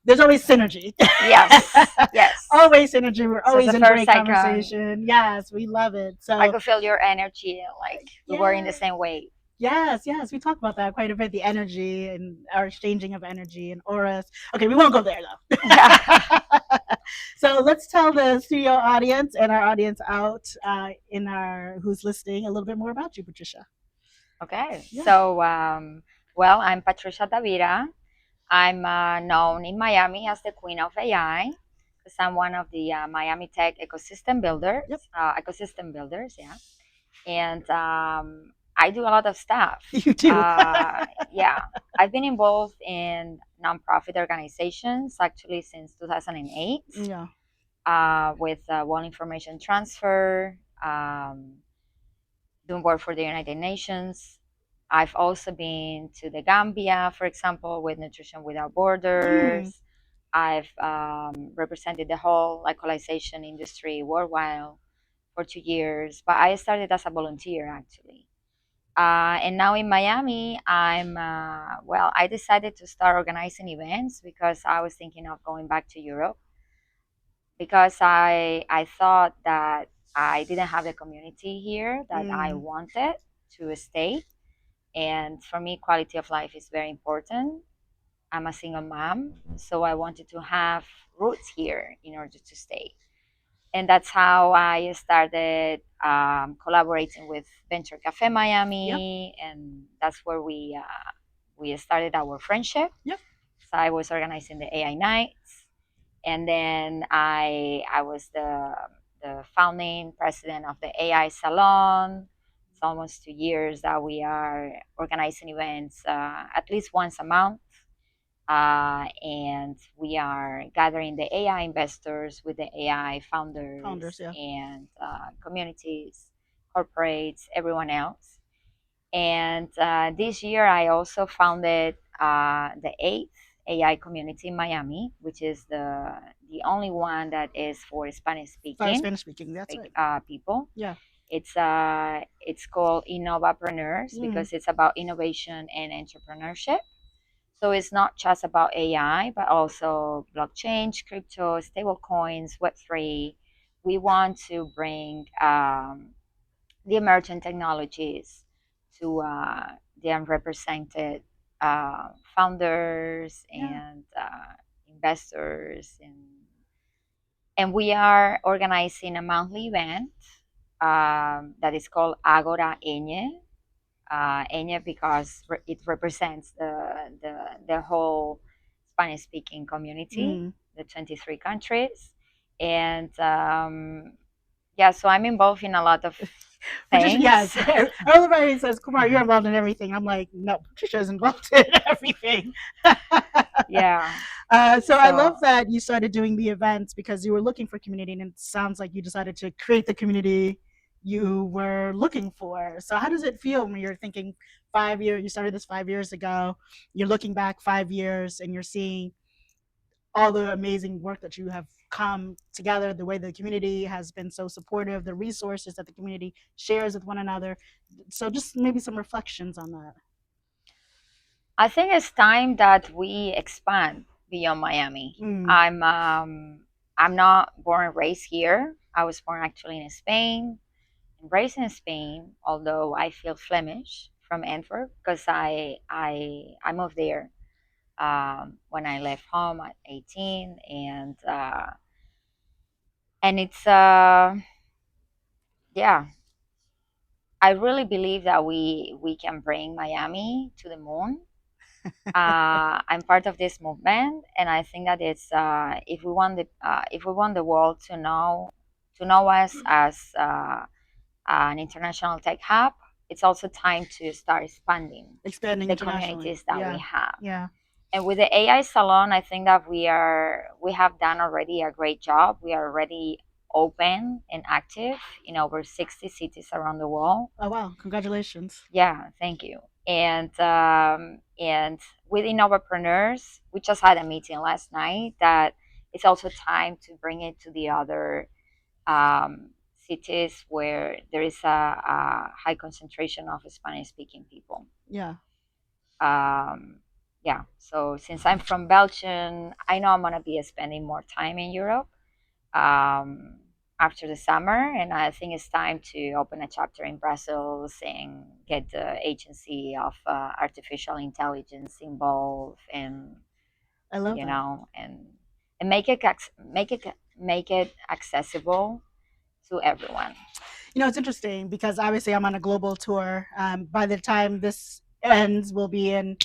Speaker 2: there's always synergy.
Speaker 6: Yes. Yes.
Speaker 2: Always synergy. We're
Speaker 6: So
Speaker 2: always
Speaker 6: the
Speaker 2: in
Speaker 6: first
Speaker 2: great conversation. Yes, we love it. So
Speaker 6: I could feel your energy, like we were in the
Speaker 2: yeah.
Speaker 6: same way.
Speaker 2: Yes, yes, we talk about that quite a bit. The energy and our exchanging of energy and auras. Okay, we won't go there though. So let's tell the studio audience and our audience out in our who's listening a little bit more about you, Patricia.
Speaker 6: Okay.
Speaker 2: Yeah.
Speaker 6: So, well, I'm Patricia Tavira. I'm known in Miami as the Queen of AI because I'm one of the Miami Tech ecosystem builders.
Speaker 2: Yep.
Speaker 6: Ecosystem builders, yeah. And I do a lot of stuff.
Speaker 2: You do.
Speaker 6: Yeah, I've been involved in nonprofit organizations actually since 2008
Speaker 2: Yeah.
Speaker 6: with World Information Transfer, doing work for the United Nations. I've also been to the Gambia, for example, with Nutrition Without Borders. I've represented the whole localization industry worldwide for 2 years, but I started as a volunteer actually. And now in Miami, I decided to start organizing events because I was thinking of going back to Europe because I thought that I didn't have the community here that I wanted to stay. And for me, quality of life is very important. I'm a single mom, so I wanted to have roots here in order to stay. And that's how I started collaborating with Venture Cafe Miami, and that's where we started our friendship.
Speaker 2: Yep.
Speaker 6: So I was organizing the AI nights, and then I was the founding president of the AI Salon. It's almost 2 years that we are organizing events at least once a month. And we are gathering the AI investors with the AI founders
Speaker 2: yeah.
Speaker 6: and communities, corporates, everyone else. And this year, I also founded the eighth AI community in Miami, which is the only one that is for Spanish speaking.
Speaker 2: That's right.
Speaker 6: People.
Speaker 2: Yeah.
Speaker 6: It's called Innovapreneurs because it's about innovation and entrepreneurship. So it's not just about AI, but also blockchain, crypto, stable coins, Web3. We want to bring the emerging technologies to the unrepresented founders and investors, and we are organizing a monthly event that is called Agora Eñe. Eñe because it represents the whole Spanish speaking community, the 23 countries, and yeah, so I'm involved in a lot of things.
Speaker 2: Yes, everybody says, "Kumar, you're involved in everything." I'm like, no, Patricia's involved in everything.
Speaker 6: Yeah.
Speaker 2: So I love that you started doing the events because you were looking for community, and it sounds like you decided to create the community you were looking for. So how does it feel when you're thinking 5 years? You started this 5 years ago. You're looking back 5 years, and you're seeing all the amazing work that you have come together, the way the community has been so supportive, the resources that the community shares with one another. So just maybe some reflections on that.
Speaker 6: I think it's time that we expand beyond Miami. I'm not born and raised here. I was born actually in Spain and raised in Spain, although I feel Flemish from Antwerp because I moved there when I left home at 18, and it's yeah, I really believe that we can bring Miami to the moon. I'm part of this movement, and I think that it's if we want the world to know us as an international tech hub, it's also time to start expanding the communities that we have.
Speaker 2: Yeah.
Speaker 6: And with the AI Salon, I think that we have done already a great job. We are already open and active in over 60 cities around the world.
Speaker 2: Oh wow! Congratulations.
Speaker 6: Yeah, thank you. And with Innovapreneurs, we just had a meeting last night that it's also time to bring it to the other cities where there is a high concentration of Spanish-speaking people.
Speaker 2: Yeah.
Speaker 6: Yeah. So since I'm from Belgium, I know I'm gonna be spending more time in Europe after the summer, and I think it's time to open a chapter in Brussels and get the agency of artificial intelligence involved, and
Speaker 2: I love
Speaker 6: you
Speaker 2: that.
Speaker 6: know, and make it accessible to everyone.
Speaker 2: You know, it's interesting because obviously I'm on a global tour. By the time this ends, we'll be in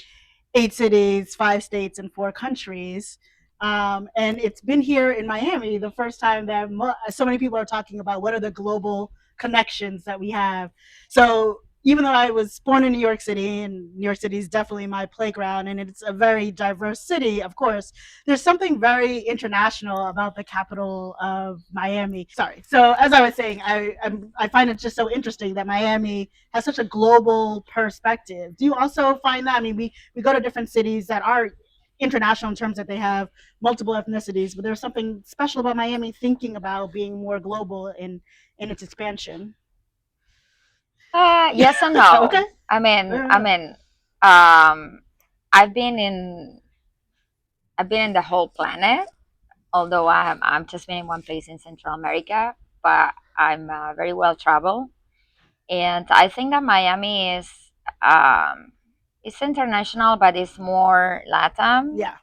Speaker 2: 8 cities, 5 states, and 4 countries. And it's been here in Miami the first time that so many people are talking about what are the global connections that we have. So even though I was born in New York City, and New York City is definitely my playground, and it's a very diverse city, of course, there's something very international about the capital of Miami. Sorry. So as I was saying, I find it just so interesting that Miami has such a global perspective. Do you also find that? I mean, we go to different cities that are international in terms that they have multiple ethnicities, but there's something special about Miami thinking about being more global in its expansion.
Speaker 6: Yes and no.
Speaker 2: Okay.
Speaker 6: I mean, I've been in the whole planet, although I'm just been in one place in Central America, but I'm very well traveled, and I think that Miami is it's international, but it's more LATAM.
Speaker 2: Yeah.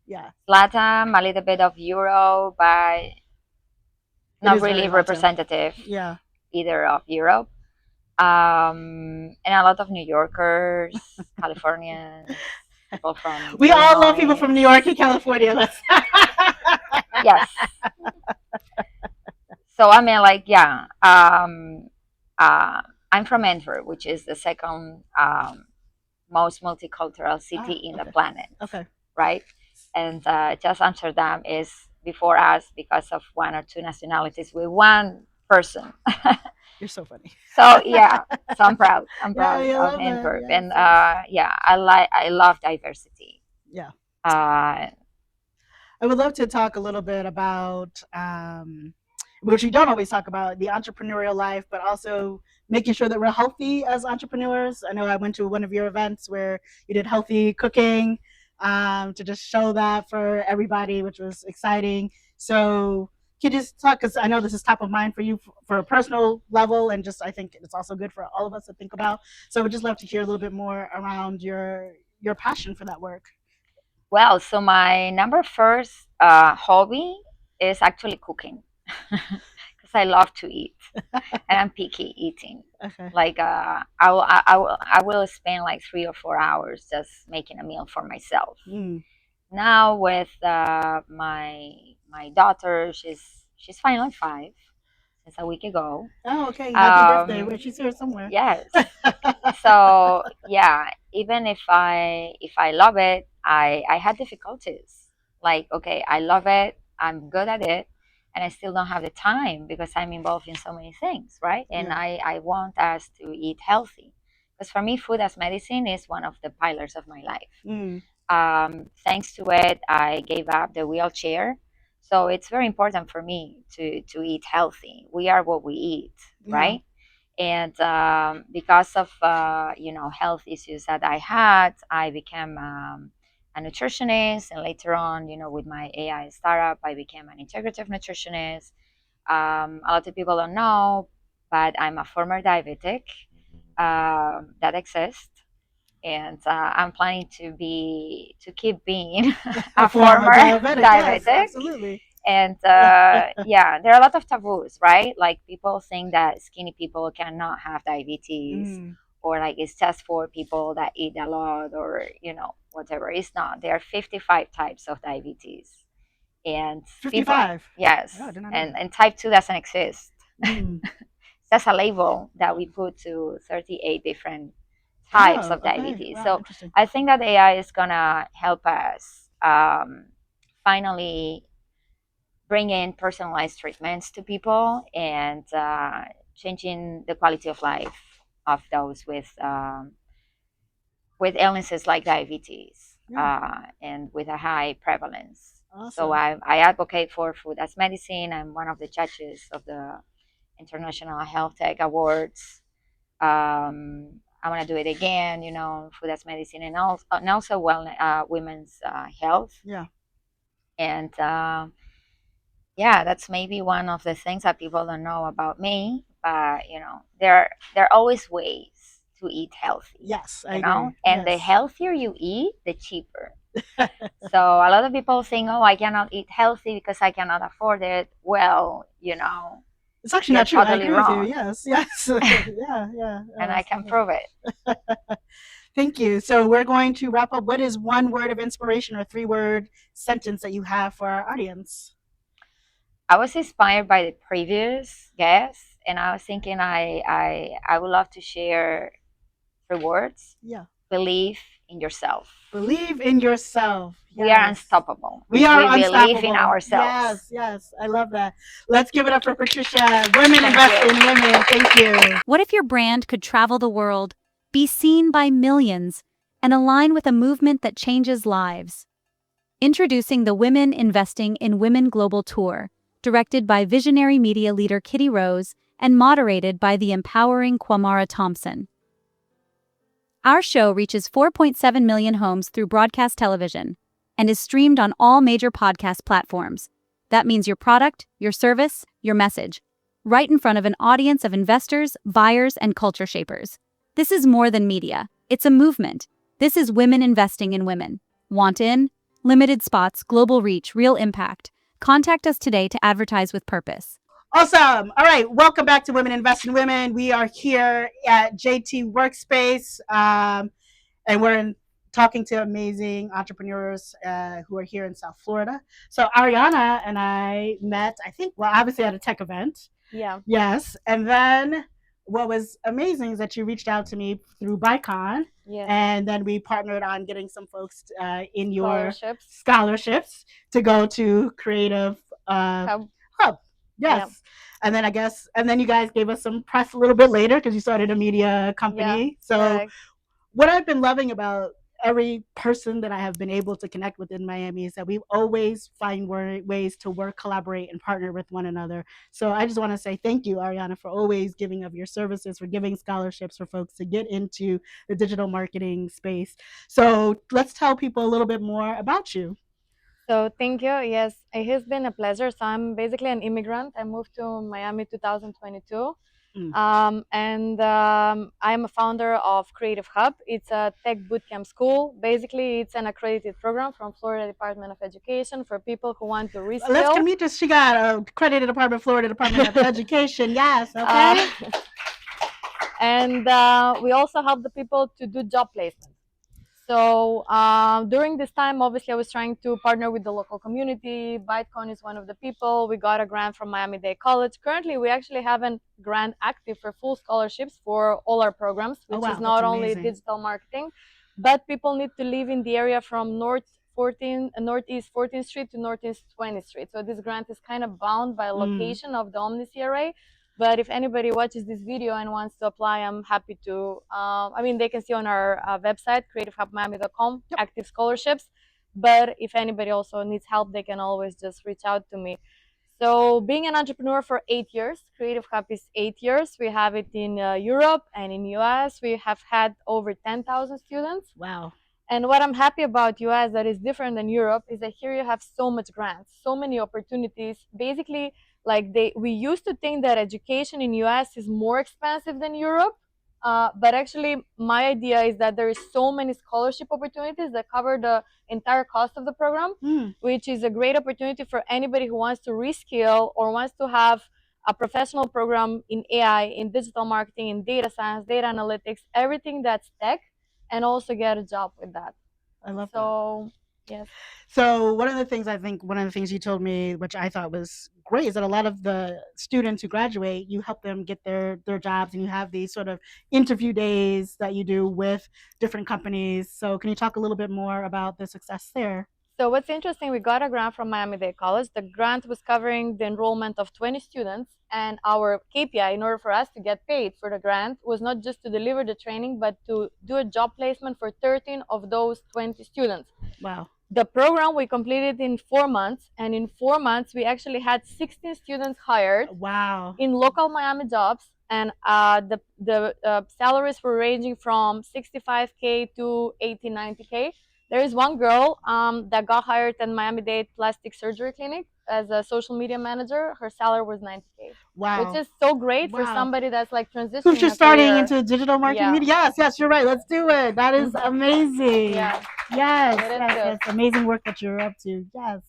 Speaker 2: Yeah.
Speaker 6: LATAM, a little bit of Euro, but not really representative.
Speaker 2: Yeah.
Speaker 6: Either of Europe. And a lot of New Yorkers, Californians, people from
Speaker 2: we
Speaker 6: Illinois.
Speaker 2: all love people from New York and California.
Speaker 6: Yes. So I mean, like, yeah, I'm from Antwerp, which is the second most multicultural city in the planet.
Speaker 2: Okay.
Speaker 6: Right, and just Amsterdam is before us because of 1 or 2 nationalities with one person.
Speaker 2: You're so funny.
Speaker 6: So yeah, so I'm proud. I'm proud
Speaker 2: Yeah,
Speaker 6: of Antwerp,
Speaker 2: yes,
Speaker 6: and
Speaker 2: yes.
Speaker 6: yeah, I love diversity.
Speaker 2: Yeah.
Speaker 6: Uh,
Speaker 2: I would love to talk a little bit about, which we don't always talk about, the entrepreneurial life, but also making sure that we're healthy as entrepreneurs. I know I went to one of your events where you did healthy cooking. to just show that for everybody, which was exciting. So can you just talk, because I know this is top of mind for you for a personal level, and just I think it's also good for all of us to think about. So we'd just love to hear a little bit more around your passion for that work.
Speaker 6: Well, so my number first hobby is actually cooking because I love to eat and I'm picky eating.
Speaker 2: Okay.
Speaker 6: Like I will spend like 3 or 4 hours just making a meal for myself. Now with my daughter, she's finally 5 since a week ago.
Speaker 2: Oh, okay. Happy birthday. Where she's here somewhere.
Speaker 6: Yes. So yeah, even if I love it, I had difficulties. Like, okay, I love it, I'm good at it, and I still don't have the time because I'm involved in so many things, right? And
Speaker 2: Yeah.
Speaker 6: I want us to eat healthy. Because for me, food as medicine is one of the pillars of my life. Thanks to it, I gave up the wheelchair. So it's very important for me to eat healthy. We are what we eat,
Speaker 2: Yeah.
Speaker 6: right? And because of health issues that I had, I became a nutritionist, and later on, with my AI startup, I became an integrative nutritionist. A lot of people don't know, but I'm a former diabetic that exists, and I'm planning to keep being a former
Speaker 2: diabetic. Yes,
Speaker 6: diabetic.
Speaker 2: absolutely.
Speaker 6: And yeah, there are a lot of taboos, right? Like people think that skinny people cannot have diabetes, or like it's just for people that eat a lot, or whatever. It's not. There are 55 types of diabetes, and
Speaker 2: 55.
Speaker 6: Yes,
Speaker 2: Oh, I did not know
Speaker 6: and type 2 doesn't exist.
Speaker 2: Mm.
Speaker 6: That's a label that we put to 38 different types of
Speaker 2: okay.
Speaker 6: diabetes.
Speaker 2: Wow,
Speaker 6: So
Speaker 2: interesting.
Speaker 6: I think that AI is gonna help us finally bring in personalized treatments to people, and changing the quality of life of those with illnesses like diabetes, and with a high prevalence.
Speaker 2: Awesome.
Speaker 6: So I advocate for food as medicine. I'm one of the judges of the International Health Tech Awards. I want to do it again, food as medicine, and also women's health.
Speaker 2: Yeah.
Speaker 6: And yeah, that's maybe one of the things that people don't know about me. But there are always ways to eat healthy.
Speaker 2: Yes, I
Speaker 6: you know,
Speaker 2: agree.
Speaker 6: and the healthier you eat, the cheaper. So a lot of people think, oh, I cannot eat healthy because I cannot afford it. Well,
Speaker 2: it's actually not true. I agree with you. Yes, yes. yeah.
Speaker 6: And I can prove it.
Speaker 2: Thank you. So we're going to wrap up. What is one word of inspiration or 3-word sentence that you have for our audience?
Speaker 6: I was inspired by the previous guest, and I was thinking I would love to share 3 words.
Speaker 2: Yeah.
Speaker 6: Believe in yourself.
Speaker 2: Believe in yourself. Yes.
Speaker 6: We are unstoppable.
Speaker 2: We are unstoppable.
Speaker 6: Believe in ourselves.
Speaker 2: Yes. I love that. Let's give it up for Patricia. Women invest in women. Thank you.
Speaker 4: What if your brand could travel the world, be seen by millions, and align with a movement that changes lives? Introducing the Women Investing in Women Global Tour, directed by visionary media leader Kitty Rose and moderated by the empowering Kwamara Thompson. Our show reaches 4.7 million homes through broadcast television and is streamed on all major podcast platforms. That means your product, your service, your message, right in front of an audience of investors, buyers, and culture shapers. This is more than media. It's a movement. This is women investing in women. Want in? Limited spots, global reach, real impact. Contact us today to advertise with purpose.
Speaker 2: Awesome. All right. Welcome back to Women Invest in Women. We are here at JT Workspace, and we're talking to amazing entrepreneurs who are here in South Florida. So Ariana and I met, I think, obviously at a tech event.
Speaker 7: Yeah.
Speaker 2: Yes. And then what was amazing is that you reached out to me through BICON.
Speaker 7: Yes.
Speaker 2: And then we partnered on getting some folks in your
Speaker 7: scholarships
Speaker 2: to go to Creative Hub. Yes. Yep. And then you guys gave us some press a little bit later because you started a media company.
Speaker 7: Yeah,
Speaker 2: so
Speaker 7: correct.
Speaker 2: What I've been loving about every person that I have been able to connect with in Miami is that we always find ways to work, collaborate, and partner with one another. So I just want to say thank you, Ariana, for always giving of your services, for giving scholarships for folks to get into the digital marketing space. So let's tell people a little bit more about you.
Speaker 7: So thank you. Yes, it has been a pleasure. So I'm basically an immigrant. I moved to Miami 2022. I'm a founder of Creative Hub. It's a tech bootcamp school. Basically, it's an accredited program from Florida Department of Education for people who want to reskill.
Speaker 2: Let's meet this. She got a accredited department, Florida Department of Education. Yes, okay.
Speaker 7: And we also help the people to do job placement. So during this time, obviously, I was trying to partner with the local community. Bitcoin is one of the people. We got a grant from Miami-Dade College. Currently, we actually have a grant active for full scholarships for all our programs, which is not only digital marketing, but people need to live in the area from Northeast 14th Street to Northeast 20th Street. So this grant is kind of bound by location of the Omni CRA. But if anybody watches this video and wants to apply, I'm happy to. They can see on our website, creativehubmiami.com, active scholarships. But if anybody also needs help, they can always just reach out to me. So being an entrepreneur for 8 years, Creative Hub is 8 years. We have it in Europe and in US. We have had over 10,000 students.
Speaker 2: Wow.
Speaker 7: And what I'm happy about US that is different than Europe is that here you have so much grants, so many opportunities. Basically, we used to think that education in US is more expensive than Europe, but actually my idea is that there is so many scholarship opportunities that cover the entire cost of the program, which is a great opportunity for anybody who wants to reskill or wants to have a professional program in AI, in digital marketing, in data science, data analytics, everything that's tech, and also get a job with that.
Speaker 2: I love that.
Speaker 7: So yes.
Speaker 2: So one of the things you told me, which I thought was great, is that a lot of the students who graduate, you help them get their jobs, and you have these sort of interview days that you do with different companies. So can you talk a little bit more about the success there?
Speaker 7: So what's interesting, we got a grant from Miami-Dade College. The grant was covering the enrollment of 20 students, and our KPI, in order for us to get paid for the grant, was not just to deliver the training, but to do a job placement for 13 of those 20 students.
Speaker 2: Wow.
Speaker 7: The program we completed in 4 months, and in 4 months we actually had 16 students hired.
Speaker 2: Wow.
Speaker 7: In local Miami jobs, and the salaries were ranging from 65K to 80, 90K. There is one girl that got hired at Miami-Dade Plastic Surgery Clinic as a social media manager. Her salary was 90K.
Speaker 2: Wow.
Speaker 7: Which is so great for somebody that's like transitioning.
Speaker 2: Who's just starting into digital marketing media. Yes, you're right. Let's do it. That is amazing. Yes. Amazing work that you're up to. Yes.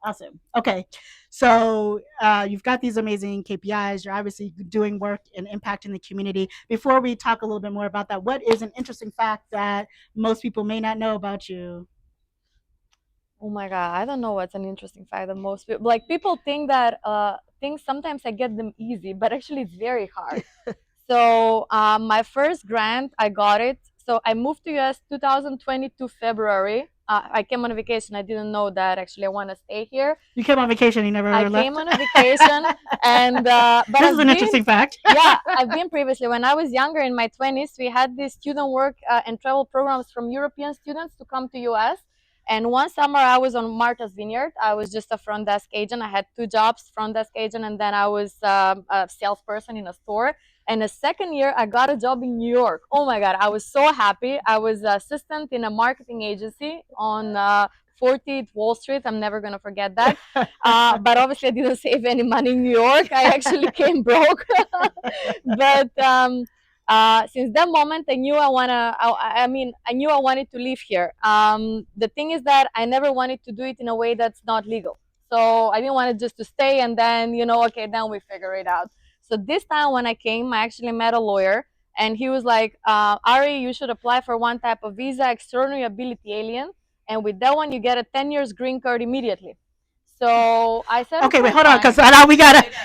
Speaker 2: Awesome. Okay. So you've got these amazing KPIs. You're obviously doing work and impacting the community. Before we talk a little bit more about that, what is an interesting fact that most people may not know about you?
Speaker 7: Oh my God, I don't know what's an interesting fact that most people, people think that things, sometimes I get them easy, but actually it's very hard. So my first grant, I got it. So I moved to US 2022 February. I came on a vacation. I didn't know that actually I want to stay here.
Speaker 2: You came on vacation, you never left?
Speaker 7: I came on a vacation, and but
Speaker 2: this is an interesting fact.
Speaker 7: Yeah, I've been previously. When I was younger, in my 20s, we had these student work and travel programs from European students to come to US. And one summer I was on Martha's Vineyard. I was just a front desk agent. I had 2 jobs, front desk agent, and then I was a salesperson in a store. And the second year, I got a job in New York. Oh my God, I was so happy. I was an assistant in a marketing agency on 40th Wall Street. I'm never going to forget that. But obviously, I didn't save any money in New York. I actually came broke. But since that moment, I knew I wanted to live here. The thing is that I never wanted to do it in a way that's not legal. So I didn't want it just to stay and then, okay, then we figure it out. So this time when I came, I actually met a lawyer, and he was like, Ari, you should apply for one type of visa, extraordinary ability alien. And with that one, you get a 10 years green card immediately. So I said,
Speaker 2: okay, wait, hold on, because now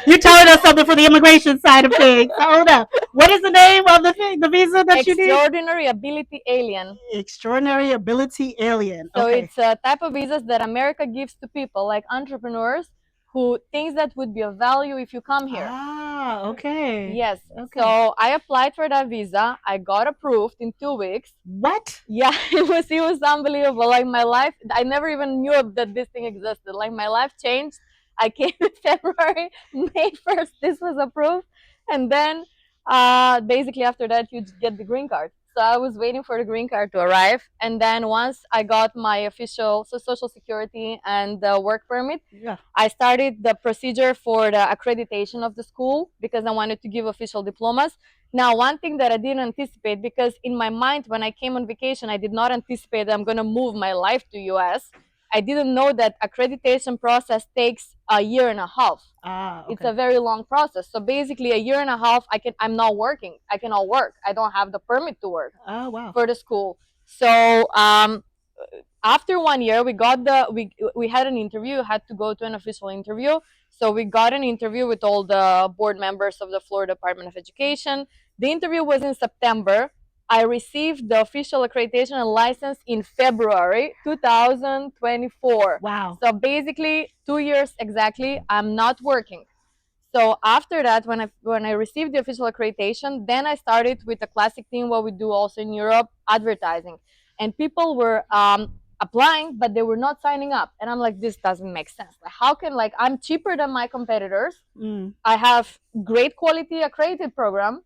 Speaker 2: you're telling us something for the immigration side of things. So hold up. What is the name of the visa that you need?
Speaker 7: Extraordinary ability alien.
Speaker 2: Extraordinary ability alien.
Speaker 7: So it's a type of visas that America gives to people like entrepreneurs who thinks that would be of value if you come here.
Speaker 2: Ah, okay.
Speaker 7: Yes.
Speaker 2: Okay.
Speaker 7: So I applied for that visa. I got approved in 2 weeks.
Speaker 2: What?
Speaker 7: Yeah, it was unbelievable. Like my life, I never even knew that this thing existed. Like my life changed. I came in February, May 1st, this was approved. And then basically after that, you get the green card. So I was waiting for the green card to arrive. And then once I got my official social security and the work permit,
Speaker 2: Yeah.
Speaker 7: I started the procedure for the accreditation of the school because I wanted to give official diplomas. Now, one thing that I didn't anticipate, because in my mind when I came on vacation, I did not anticipate that I'm going to move my life to US. I didn't know that accreditation process takes a year and a half.
Speaker 2: Ah, okay.
Speaker 7: It's a very long process. So basically a year and a half, I'm not working. I cannot work. I don't have the permit to work for the school. So after 1 year, we had an interview, had to go to an official interview. So we got an interview with all the board members of the Florida Department of Education. The interview was in September. I received the official accreditation and license in February 2024.
Speaker 2: Wow.
Speaker 7: So basically 2 years exactly, I'm not working. So after that, when I received the official accreditation, then I started with a classic thing, what we do also in Europe, advertising. And people were applying, but they were not signing up. And I'm like, this doesn't make sense. Like, how can, like, I'm cheaper than my competitors. I have great quality accredited program,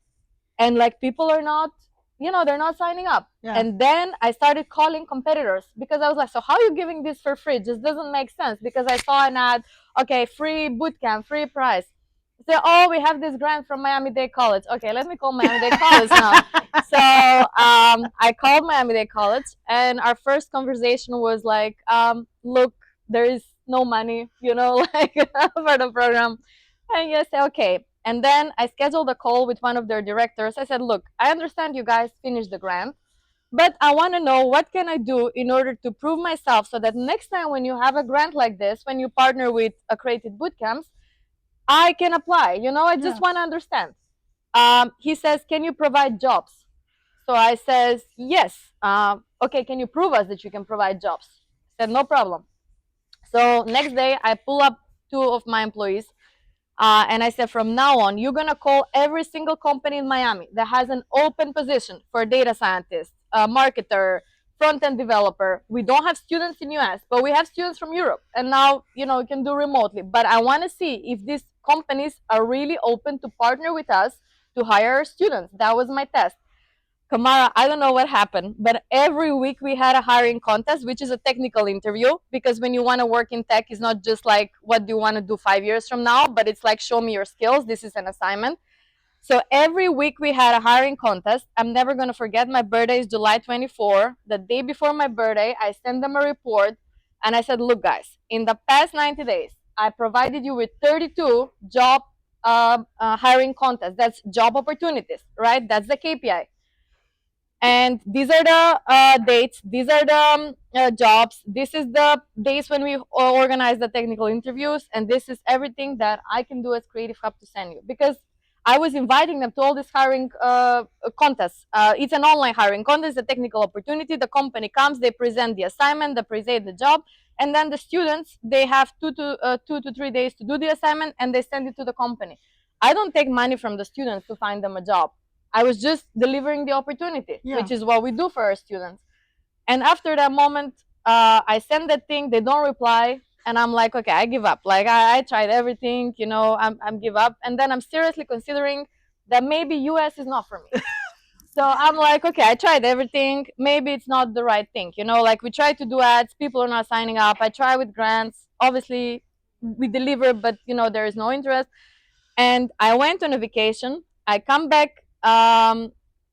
Speaker 7: and like people are not, they're not signing up.
Speaker 2: Yeah.
Speaker 7: And then I started calling competitors because I was like, so how are you giving this for free? Just doesn't make sense. Because I saw an ad, okay, free bootcamp, free price. So, oh, we have this grant from Miami-Dade College. Okay, let me call Miami-Dade College now. So I called Miami-Dade College, and our first conversation was like, look, there is no money, like for the program. And yes, okay. And then I scheduled a call with one of their directors. I said, look, I understand you guys finished the grant, but I want to know what can I do in order to prove myself so that next time when you have a grant like this, when you partner with accredited bootcamps, I can apply. I just want to understand. He says, can you provide jobs? So I says, yes. Okay, can you prove us that you can provide jobs? I said, no problem. So next day, I pull up 2 of my employees. And I said, from now on, you're going to call every single company in Miami that has an open position for data scientist, marketer, front-end developer. We don't have students in US, but we have students from Europe. And now, we can do remotely. But I want to see if these companies are really open to partner with us to hire students. That was my test. Kamara, I don't know what happened, but every week we had a hiring contest, which is a technical interview, because when you want to work in tech, it's not just like, what do you want to do 5 years from now, but it's like, show me your skills. This is an assignment. So every week we had a hiring contest. I'm never going to forget, my birthday is July 24. The day before my birthday, I sent them a report and I said, look guys, in the past 90 days, I provided you with 32 job hiring contests. That's job opportunities, right? That's the KPI. And these are the dates, these are the jobs, this is the days when we organize the technical interviews, and this is everything that I can do as Creative Hub to send you. Because I was inviting them to all these hiring contests. It's an online hiring contest, a technical opportunity. The company comes, they present the assignment, they present the job, and then the students, they have 2 to 3 days to do the assignment, and they send it to the company. I don't take money from the students to find them a job. I was just delivering the opportunity, which is what we do for our students. And after that moment, I send that thing, they don't reply, and I'm like, okay, I give up. Like, I tried everything, I'm give up. And then I'm seriously considering that maybe US is not for me. So I'm like, okay, I tried everything. Maybe it's not the right thing. Like we try to do ads, people are not signing up. I try with grants. Obviously, we deliver, but, there is no interest. And I went on a vacation. I come back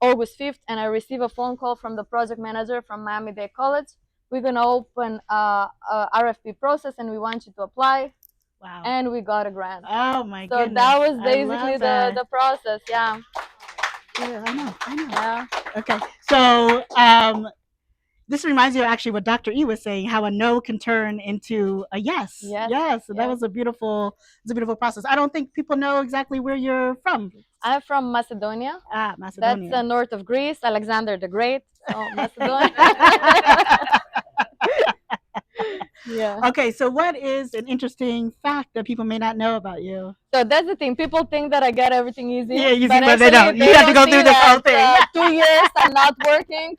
Speaker 7: August 5th, and I receive a phone call from the project manager from Miami-Dade College. We're going to open a RFP process, and we want you to apply.
Speaker 2: Wow.
Speaker 7: And we got a grant.
Speaker 2: Oh, my goodness.
Speaker 7: So that was basically the process, yeah.
Speaker 2: Yeah, I know.
Speaker 7: Yeah.
Speaker 2: Okay. So this reminds me of actually what Dr. E was saying, how a no can turn into a yes. Yes. So that was a beautiful process. I don't think people know exactly where you're from.
Speaker 7: I'm from Macedonia.
Speaker 2: Macedonia.
Speaker 7: That's north of Greece, Alexander the Great. So Macedonia. Yeah.
Speaker 2: Okay, so what is an interesting fact that people may not know about you?
Speaker 7: So that's the thing. People think that I got everything easy,
Speaker 2: Yeah, easy,
Speaker 7: but
Speaker 2: but they
Speaker 7: actually
Speaker 2: don't. You have to go
Speaker 7: see
Speaker 2: through this whole
Speaker 7: that
Speaker 2: thing.
Speaker 7: 2 years I'm not working.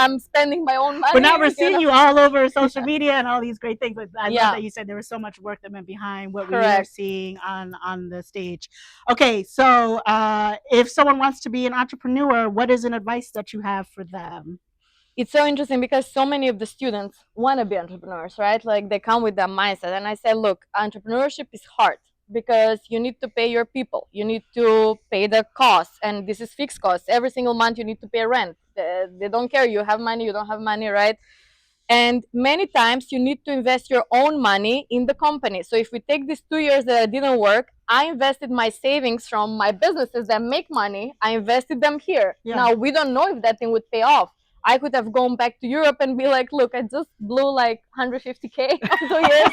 Speaker 7: I'm spending my own money.
Speaker 2: But now we're
Speaker 7: you
Speaker 2: seeing
Speaker 7: know?
Speaker 2: you all over social media and all these great things. But I love
Speaker 7: Yeah.
Speaker 2: that you said there was so much work that went behind what we are
Speaker 7: Correct.
Speaker 2: seeing on the stage. Okay, so if someone wants to be an entrepreneur, what is an advice that you have for them?
Speaker 7: It's so interesting because so many of the students want to be entrepreneurs, right? Like they come with that mindset. And I say, look, entrepreneurship is hard because you need to pay your people. You need to pay the costs. And this is fixed costs. Every single month you need to pay rent. They don't care. You have money, you don't have money, right? And many times you need to invest your own money in the company. So if we take these 2 years that I didn't work, I invested my savings from my businesses that make money. I invested them here.
Speaker 2: Yeah.
Speaker 7: Now we don't know if that thing would pay off. I could have gone back to Europe and be like, look, I just blew like 150K of 2 years.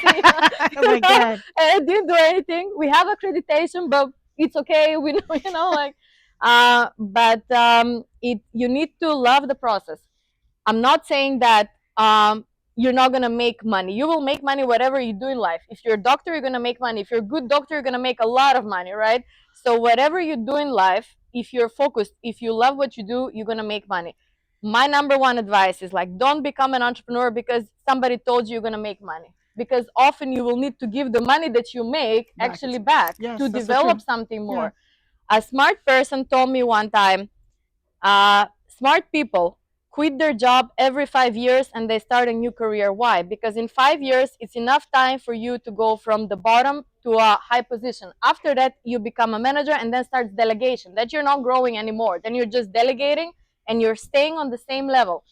Speaker 2: Oh my God.
Speaker 7: And I didn't do anything. We have accreditation, but it's okay. We know, like, you need to love the process. I'm not saying that you're not going to make money. You will make money whatever you do in life. If you're a doctor, you're going to make money. If you're a good doctor, you're going to make a lot of money, right? So whatever you do in life, if you're focused, if you love what you do, you're going to make money. My number one advice is like, don't become an entrepreneur because somebody told you you're going to make money. Because often you will need to give the money that you make actually back
Speaker 2: Yes,
Speaker 7: to
Speaker 2: that's so
Speaker 7: develop
Speaker 2: true.
Speaker 7: something more.
Speaker 2: Yeah.
Speaker 7: A smart person told me one time, smart people quit their job every 5 years and they start a new career. Why? Because in 5 years, it's enough time for you to go from the bottom to a high position. After that, you become a manager and then starts delegation. That you're not growing anymore. Then you're just delegating and you're staying on the same level.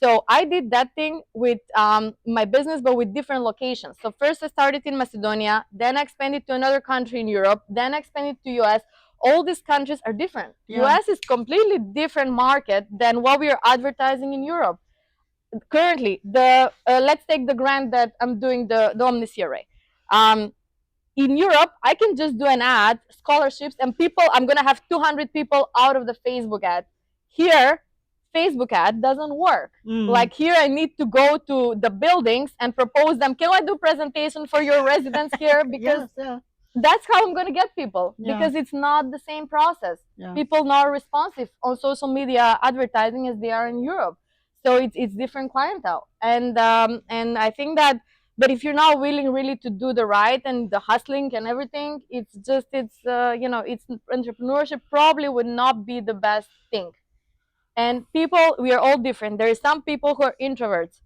Speaker 7: So I did that thing with my business, but with different locations. So first I started in Macedonia, then I expanded to another country in Europe, then I expanded to US. All these countries are different.
Speaker 2: Yeah.
Speaker 7: US is completely different market than what we are advertising in Europe. Currently, let's take the grant that I'm doing, the Omniscere. In Europe, I can just do an ad, scholarships, and I'm gonna have 200 people out of the Facebook ad. Here, Facebook ad doesn't work. Like here, I need to go to the buildings and propose them. Can I do presentation for your residents here? Because that's how I'm going to get people, because it's not the same process. People not responsive on social media advertising as they are in Europe. So it's different clientele. And I think that, but if you're not willing really to do the right and the hustling and everything, it's entrepreneurship probably would not be the best thing. And people, we are all different. There is some people who are introverts,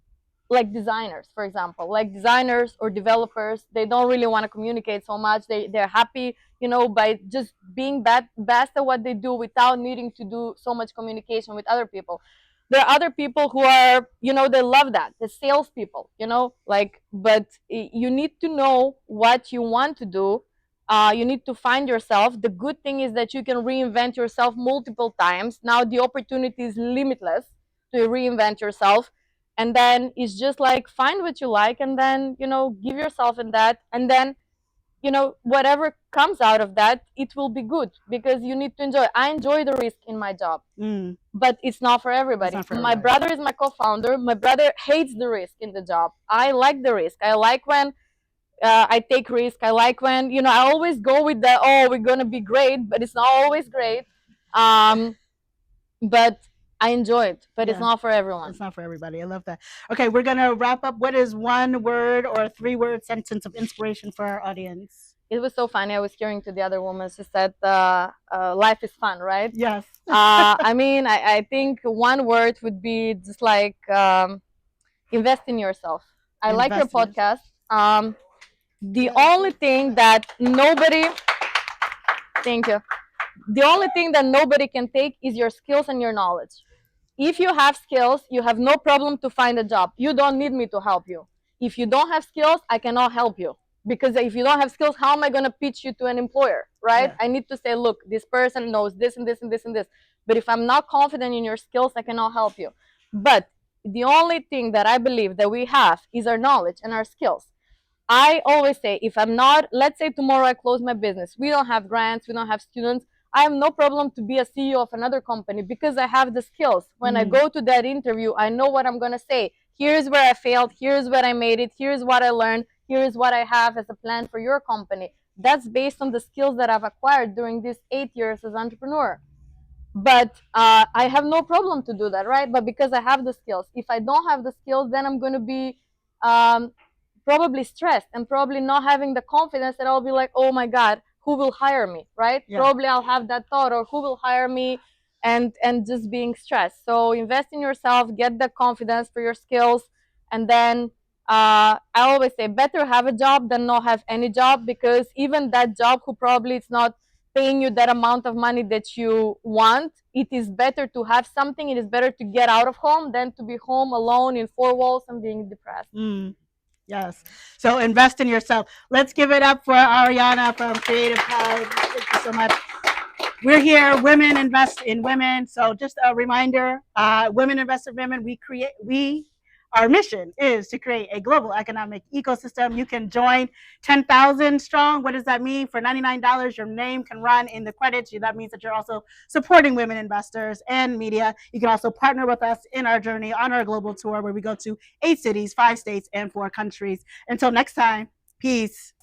Speaker 7: like designers, for example, like designers or developers. They don't really want to communicate so much. They're happy, by just being best at what they do without needing to do so much communication with other people. There are other people who are, they love that. The salespeople, but you need to know what you want to do. You need to find yourself. The good thing is that you can reinvent yourself multiple times. Now the opportunity is limitless to reinvent yourself. And then it's just like, find what you like and then, give yourself in that. And then, whatever comes out of that, it will be good, because you need to enjoy. I enjoy the risk in my job, but it's not for everybody. My brother is my co-founder. My brother hates the risk in the job. I like the risk. I like when I take risk. I like when, I always go with the, oh, we're going to be great, but it's not always great. But I enjoy it, but it's not for everyone.
Speaker 2: It's not for everybody. I love that. Okay, we're going to wrap up. What is one word or a 3-word sentence of inspiration for our audience?
Speaker 7: It was so funny. I was hearing to the other woman. She said, life is fun, right?
Speaker 2: Yes.
Speaker 7: I think one word would be just like, invest in yourself. I like your podcast. The only thing that nobody can take is your skills and your knowledge. If you have skills, you have no problem to find a job. You don't need me to help you. If you don't have skills, I cannot help you. Because if you don't have skills, how am I going to pitch you to an employer, right? I need to say, look, this person knows this and this and this and this. But if I'm not confident in your skills, I cannot help you. But the only thing that I believe that we have is our knowledge and our skills. I always say, if I'm not, let's say tomorrow I close my business. We don't have grants, we don't have students. I have no problem to be a CEO of another company because I have the skills. When I go to that interview, I know what I'm going to say. Here's where I failed. Here's what I made it. Here's what I learned. Here's what I have as a plan for your company. That's based on the skills that I've acquired during these 8 years as entrepreneur. But I have no problem to do that, right? But because I have the skills. If I don't have the skills, then I'm going to be probably stressed and probably not having the confidence that I'll be like, oh my God, who will hire me, right? Yeah. Probably I'll have that thought, or who will hire me, and just being stressed. So invest in yourself, get the confidence for your skills, and then I always say better have a job than not have any job, because even that job who probably it's not paying you that amount of money that you want, it is better to have something. It is better to get out of home than to be home alone in four walls and being depressed.
Speaker 2: Yes. So invest in yourself. Let's give it up for Ariana from Creative Cloud. Thank you so much. We're here, Women Invest in Women. So just a reminder, Women Invest in Women, our mission is to create a global economic ecosystem. You can join 10,000 strong. What does that mean? For $99, your name can run in the credits. That means that you're also supporting women investors and media. You can also partner with us in our journey on our global tour, where we go to 8 cities, 5 states, and 4 countries. Until next time, peace.